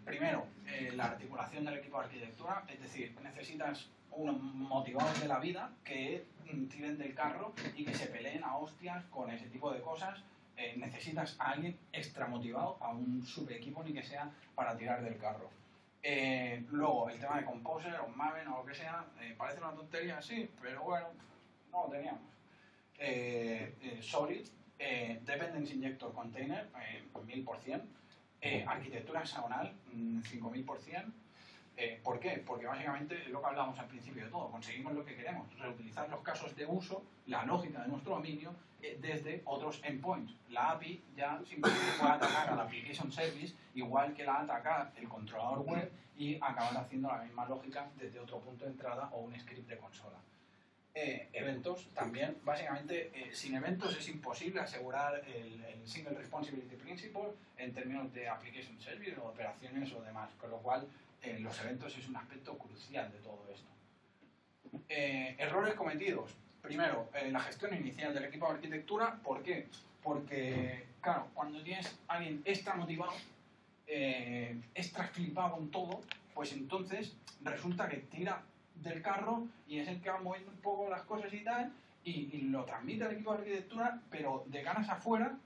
Primero, la articulación del equipo de arquitectura, es decir, necesitas unos motivados de la vida que tiren del carro y que se peleen a hostias con ese tipo de cosas. Necesitas a alguien extra motivado, a un subequipo ni que sea, para tirar del carro. Luego, el tema de Composer o Maven o lo que sea, parece una tontería, sí, pero bueno, no lo teníamos. Solid, Dependency Injector Container, 1000%. Arquitectura hexagonal, 5000%. ¿Por qué? Porque básicamente es lo que hablábamos al principio de todo, conseguimos lo que queremos, reutilizar los casos de uso, la lógica de nuestro dominio, desde otros endpoints. La API ya simplemente puede atacar a la Application Service, igual que la ataca el controlador web, y acabar haciendo la misma lógica desde otro punto de entrada o un script de consola. Eventos también, básicamente sin eventos es imposible asegurar el Single Responsibility Principle en términos de Application Service o operaciones o demás, con lo cual los eventos es un aspecto crucial de todo esto. Errores cometidos. Primero, la gestión inicial del equipo de arquitectura. ¿Por qué? Porque, claro, cuando tienes a alguien extra motivado, extra flipado con todo, pues entonces resulta que tira del carro y es el que va moviendo un poco las cosas y tal, y lo transmite al equipo de arquitectura, pero de caras afuera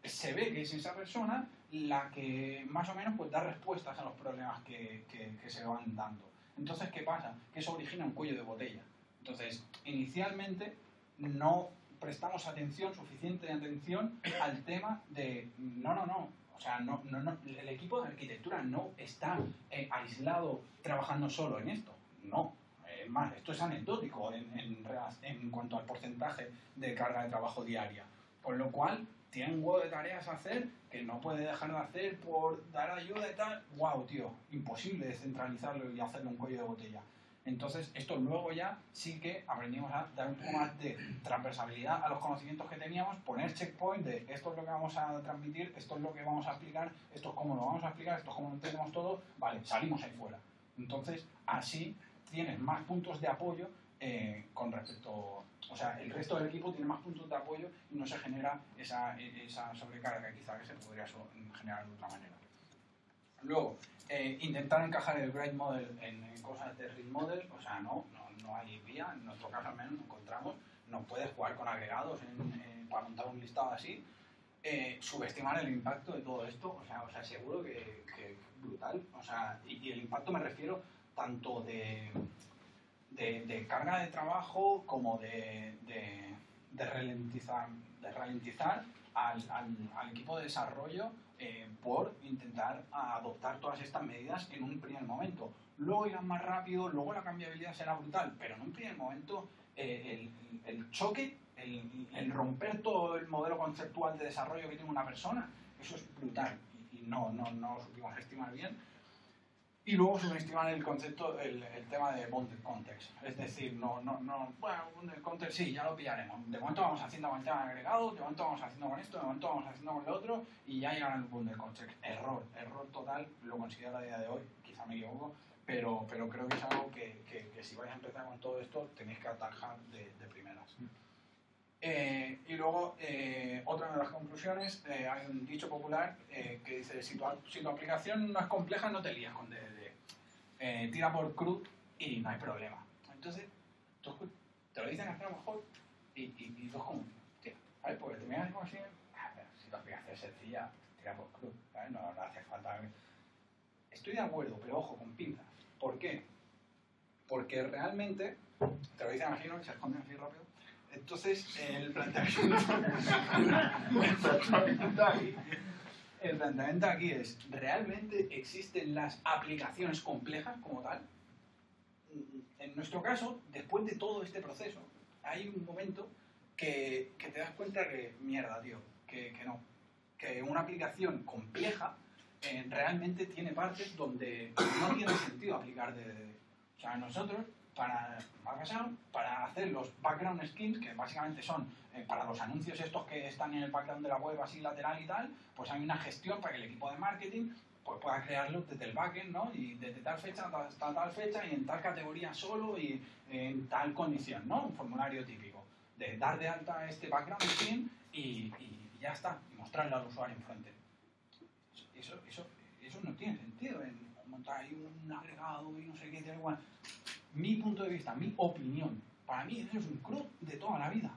se ve que es esa persona la que más o menos pues da respuestas a los problemas que se van dando. Entonces, ¿qué pasa? Que eso origina un cuello de botella. Entonces, inicialmente no prestamos suficiente atención al tema de no. O sea, no, el equipo de arquitectura no está aislado trabajando solo en esto. No. Es más, esto es anecdótico en cuanto al porcentaje de carga de trabajo diaria. Con lo cual, tiene un huevo de tareas a hacer que no puede dejar de hacer por dar ayuda y tal. ¡Wow, tío! Imposible descentralizarlo y hacerle un cuello de botella. Entonces, esto luego ya sí que aprendimos a dar un poco más de transversalidad a los conocimientos que teníamos, poner checkpoint de esto es lo que vamos a transmitir, esto es lo que vamos a explicar, esto es cómo lo vamos a explicar, esto es cómo lo entendemos todo, vale, salimos ahí fuera. Entonces, así tienes más puntos de apoyo con respecto... O sea, el resto del equipo tiene más puntos de apoyo y no se genera esa sobrecarga quizá que se podría generar de otra manera. Luego, intentar encajar el Grade Model en cosas de Read Model, o sea, no hay vía, en nuestro caso al menos no encontramos, no puedes jugar con agregados para montar un listado así. Subestimar el impacto de todo esto, o sea seguro que brutal, o sea, y el impacto me refiero tanto de carga de trabajo como de ralentizar al equipo de desarrollo por intentar adoptar todas estas medidas en un primer momento. Luego irán más rápido, luego la cambiabilidad será brutal, pero en un primer momento el choque, el romper todo el modelo conceptual de desarrollo que tiene una persona, eso es brutal y no lo supimos estimar bien. Y luego subestimar el concepto, el tema de Bundle Context. Es decir, bueno, Bundle Context sí, ya lo pillaremos. De momento vamos haciendo con el tema de agregado, de momento vamos haciendo con esto, de momento vamos haciendo con lo otro, y ya llegará el Bundle Context. Error total, lo considero a día de hoy, quizá quizá me equivoco, pero creo que es algo que si vais a empezar con todo esto tenéis que atajar de primeras. Y luego, otra de las conclusiones, hay un dicho popular que dice, si tu aplicación no es compleja, no te lías con DDD. Tira por CRUD y no hay problema. Entonces, te lo dicen así a lo mejor y tú es como, hostia, ¿sabes? Porque te miras como si tu aplicación es sencilla, tira por CRUD, ¿sabes? No hace falta... Estoy de acuerdo, pero ojo, con pinzas. ¿Por qué? Porque realmente, te lo dicen así, ¿no? Se esconden así rápido. Entonces, el planteamiento aquí es, ¿realmente existen las aplicaciones complejas como tal? En nuestro caso, después de todo este proceso, hay un momento que te das cuenta que, mierda, tío, que no. Que una aplicación compleja realmente tiene partes donde no tiene sentido aplicar DDD. O sea, nosotros, para hacer los background skins, que básicamente son para los anuncios estos que están en el background de la web así lateral y tal, pues hay una gestión para que el equipo de marketing pues pueda crearlos desde el backend, ¿no? Y desde tal fecha hasta tal fecha y en tal categoría solo y en tal condición, ¿no? Un formulario típico de dar de alta este background skin y ya está, y mostrarle al usuario enfrente. Eso no tiene sentido en montar ahí un agregado y no sé qué, igual. Mi punto de vista, mi opinión, para mí eso es un CRUD de toda la vida.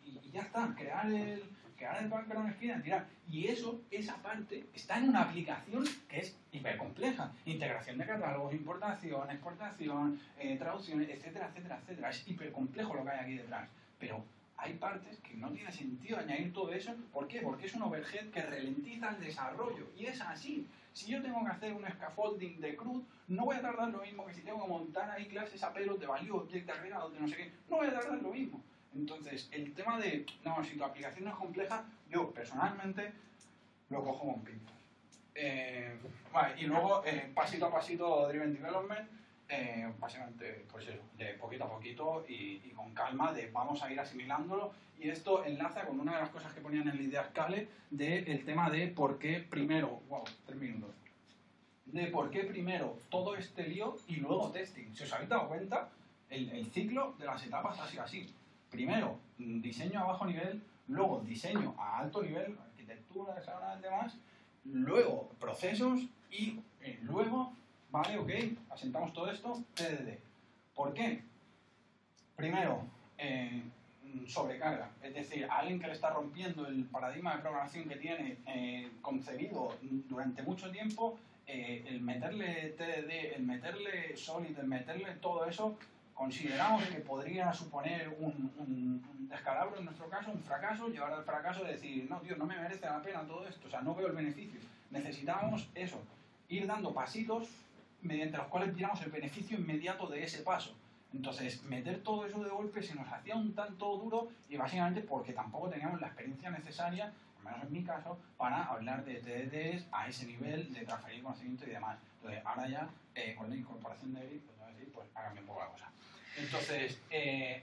Y ya está, crear el background skin, tirar. Y esa parte está en una aplicación que es hipercompleja. Integración de catálogos, importación, exportación, traducciones, etcétera, etcétera, etcétera. Es hipercomplejo lo que hay aquí detrás. Pero hay partes que no tiene sentido añadir todo eso. ¿Por qué? Porque es un overhead que ralentiza el desarrollo. Y es así. Si yo tengo que hacer un scaffolding de CRUD, no voy a tardar lo mismo que si tengo que montar ahí clases a pelos de value object agregados de no sé qué. No voy a tardar lo mismo. Entonces, el tema de, no, si tu aplicación no es compleja, yo personalmente lo cojo con pinzas. Vale, y luego, pasito a pasito, Driven Development, básicamente, pues eso, de poquito a poquito y con calma, de vamos a ir asimilándolo. Y esto enlaza con una de las cosas que ponían en la idea Scale del tema de por qué primero, wow, 3 minutos, de por qué primero todo este lío y luego testing. Si os habéis dado cuenta, el ciclo de las etapas ha sido así. Primero, diseño a bajo nivel, luego diseño a alto nivel, arquitectura, demás, luego procesos y luego, vale, ok, asentamos todo esto, TDD. ¿Por qué? Primero, sobrecarga, es decir, a alguien que le está rompiendo el paradigma de programación que tiene concebido durante mucho tiempo, el meterle TDD, el meterle Solid, el meterle todo eso, consideramos que podría suponer un descalabro en nuestro caso, un fracaso, llevar al fracaso de decir, no, tío, no me merece la pena todo esto, o sea, no veo el beneficio. Necesitamos eso, ir dando pasitos mediante los cuales viéramos el beneficio inmediato de ese paso. Entonces, meter todo eso de golpe se nos hacía un tanto duro y básicamente porque tampoco teníamos la experiencia necesaria, al menos en mi caso, para hablar de TDDs a ese nivel de transferir conocimiento y demás. Entonces, ahora ya, con la incorporación de Eric, pues ha cambiado un poco la cosa. Entonces,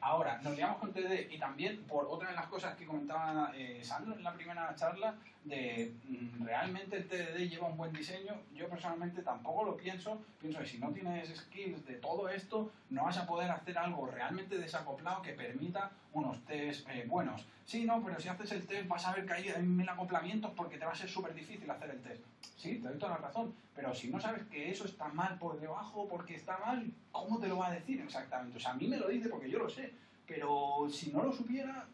ahora nos liamos con TDD y también por otra de las cosas que comentaba Sandro en la primera charla, de realmente el TDD lleva un buen diseño. Yo personalmente tampoco lo pienso que si no tienes skills de todo esto, no vas a poder hacer algo realmente desacoplado que permita unos tests buenos. Sí, no, pero si haces el test vas a ver que hay 1000 acoplamientos porque te va a ser súper difícil hacer el test. Sí, te doy toda la razón, pero si no sabes que eso está mal por debajo porque está mal, ¿cómo te lo va a decir exactamente? O sea, a mí me lo dice porque yo lo sé, pero si no lo supiera,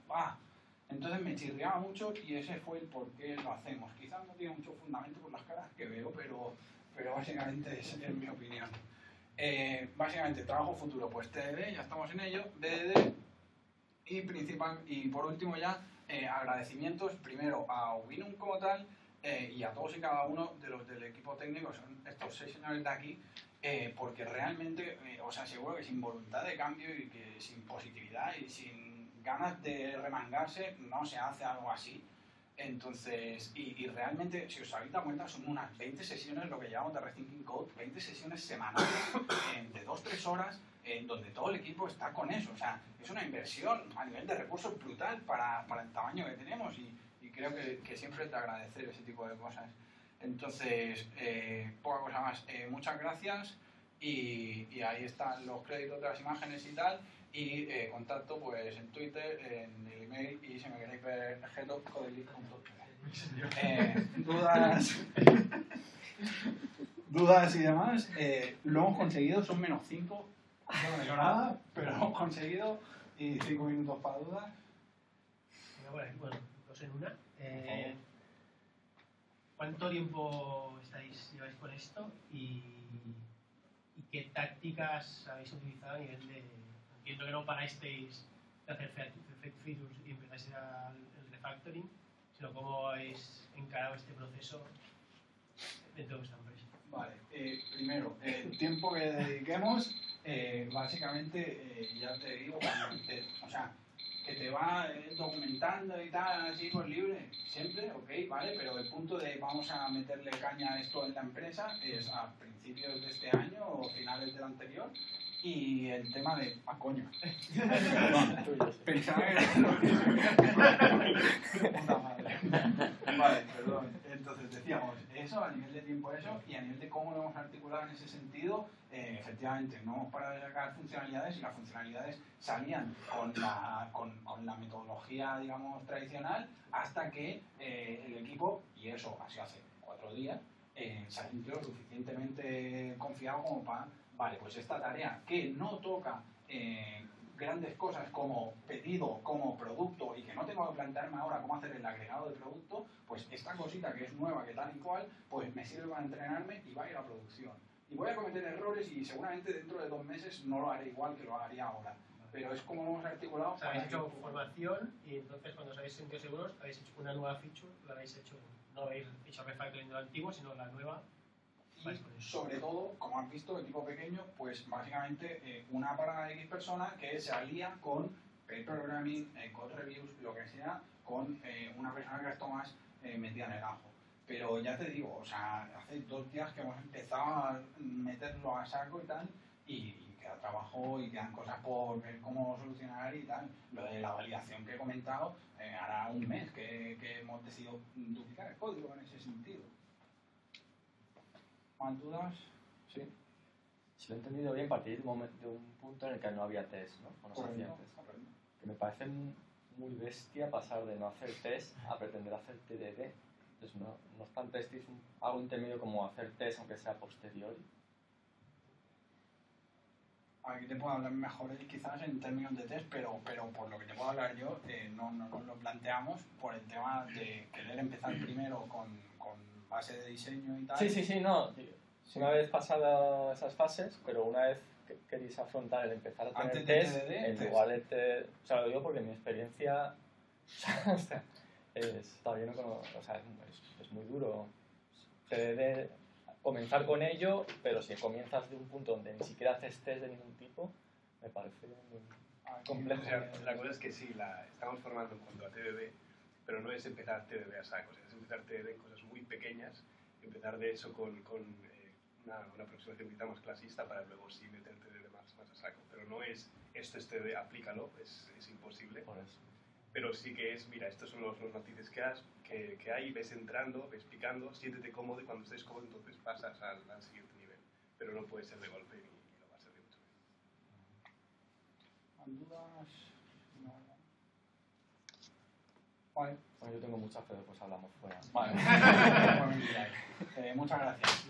entonces me chirriaba mucho y ese fue el por qué lo hacemos. Quizás no tiene mucho fundamento por las caras que veo, pero básicamente es mi opinión. Básicamente, trabajo futuro, pues TDD, ya estamos en ello, DDD y por último ya, agradecimientos primero a Winum como tal, y a todos y cada uno de los del equipo técnico, son estos 6 señores de aquí, porque realmente os aseguro que sin voluntad de cambio y que sin positividad y sin ganas de remangarse no se hace algo así. Entonces, y realmente, si os habéis dado cuenta, son unas 20 sesiones lo que llamamos de Rethinking Code, 20 sesiones semanales de 2-3 horas, donde todo el equipo está con eso. O sea, es una inversión a nivel de recursos brutal para el tamaño que tenemos y creo que siempre es de agradecer ese tipo de cosas. Entonces, poca cosa más. Muchas gracias y ahí están los créditos de las imágenes y tal. Y contacto pues en Twitter, en el email y si me queréis ver dudas y demás, lo hemos conseguido, son -5, yo no digo nada, pero lo hemos conseguido y 5 minutos para dudas. Bueno, dos en una. ¿Cuánto tiempo lleváis con esto y qué tácticas habéis utilizado a nivel de... Entiendo que no parasteis de hacer features y empezáis al refactoring, sino cómo habéis encarado este proceso dentro de vuestra empresa. Vale, primero, el tiempo que dediquemos, básicamente, ya te digo, o sea, que te va documentando y tal, así por libre, siempre, ok, vale, pero el punto de vamos a meterle caña a esto en la empresa es a principios de este año o finales del anterior. Y el tema de... ¡Ah, coño! Pensaba que era puta madre. Vale, perdón. Entonces decíamos eso, a nivel de tiempo eso, y a nivel de cómo lo hemos articulado en ese sentido, efectivamente, no hemos parado de sacar funcionalidades y las funcionalidades salían con la metodología, digamos, tradicional, hasta que el equipo, y eso ha sido hace 4 días, se ha sentido suficientemente confiado como para... Vale, pues esta tarea que no toca grandes cosas como pedido, como producto y que no tengo que plantearme ahora cómo hacer el agregado de producto, pues esta cosita que es nueva, que tal y cual, pues me sirve para entrenarme y va a ir a producción. Y voy a cometer errores y seguramente dentro de 2 meses no lo haré igual que lo haría ahora. Pero es como lo hemos articulado. O sea, habéis hecho formación y entonces cuando os habéis sentido seguros habéis hecho una nueva feature, la habéis hecho, no habéis hecho refactoring de lo antiguo, sino la nueva. Y sobre todo, como has visto, equipo pequeño, pues básicamente una para X persona que se alía con pair programming, code reviews, lo que sea, con una persona que esto más metida en el ajo. Pero ya te digo, o sea, hace 2 días que hemos empezado a meterlo a saco y tal, y queda trabajo y quedan cosas por ver cómo solucionar y tal. Lo de la validación que he comentado, hará 1 mes que hemos decidido duplicar el código en ese sentido. ¿Más dudas? Sí. Si lo he entendido bien, partí de un punto en el que no había test, ¿no? Con los accidentes. Que me parece muy bestia pasar de no hacer test a pretender hacer TDD. Entonces, no es tan test, es algo intermedio como hacer test, aunque sea posteriori. Aquí te puedo hablar mejor quizás en términos de test, pero por lo que te puedo hablar yo, no nos lo planteamos por el tema de querer empezar primero con base de diseño y tal. Sí, no. Una vez pasado esas fases, pero una vez que queréis afrontar el empezar a tener antes test, de TDD, en lugar de o sea, lo digo porque mi experiencia todavía no conozco, o sea, es muy duro TDD, comenzar con ello, pero si comienzas de un punto donde ni siquiera haces test de ningún tipo, me parece muy complejo. O sea, la cosa es que sí, estamos formando en cuanto a TDD, pero no es empezar TDD a saco, o sea, es empezar TDD en cosas muy pequeñas, empezar de eso con una aproximación quizá más clasista para luego sí meter TDD más a saco. Pero no es, esto es TDD, aplícalo, es imposible. Por eso. Pero sí que es, mira, estos son los matices que hay, ves entrando, ves picando, siéntete cómodo y cuando estés cómodo entonces pasas al siguiente nivel. Pero no puede ser de golpe ni lo va a ser de mucho. ¿Dudas? No. Vale. Bueno, yo tengo mucha fe, pues hablamos fuera. Vale. Muchas gracias.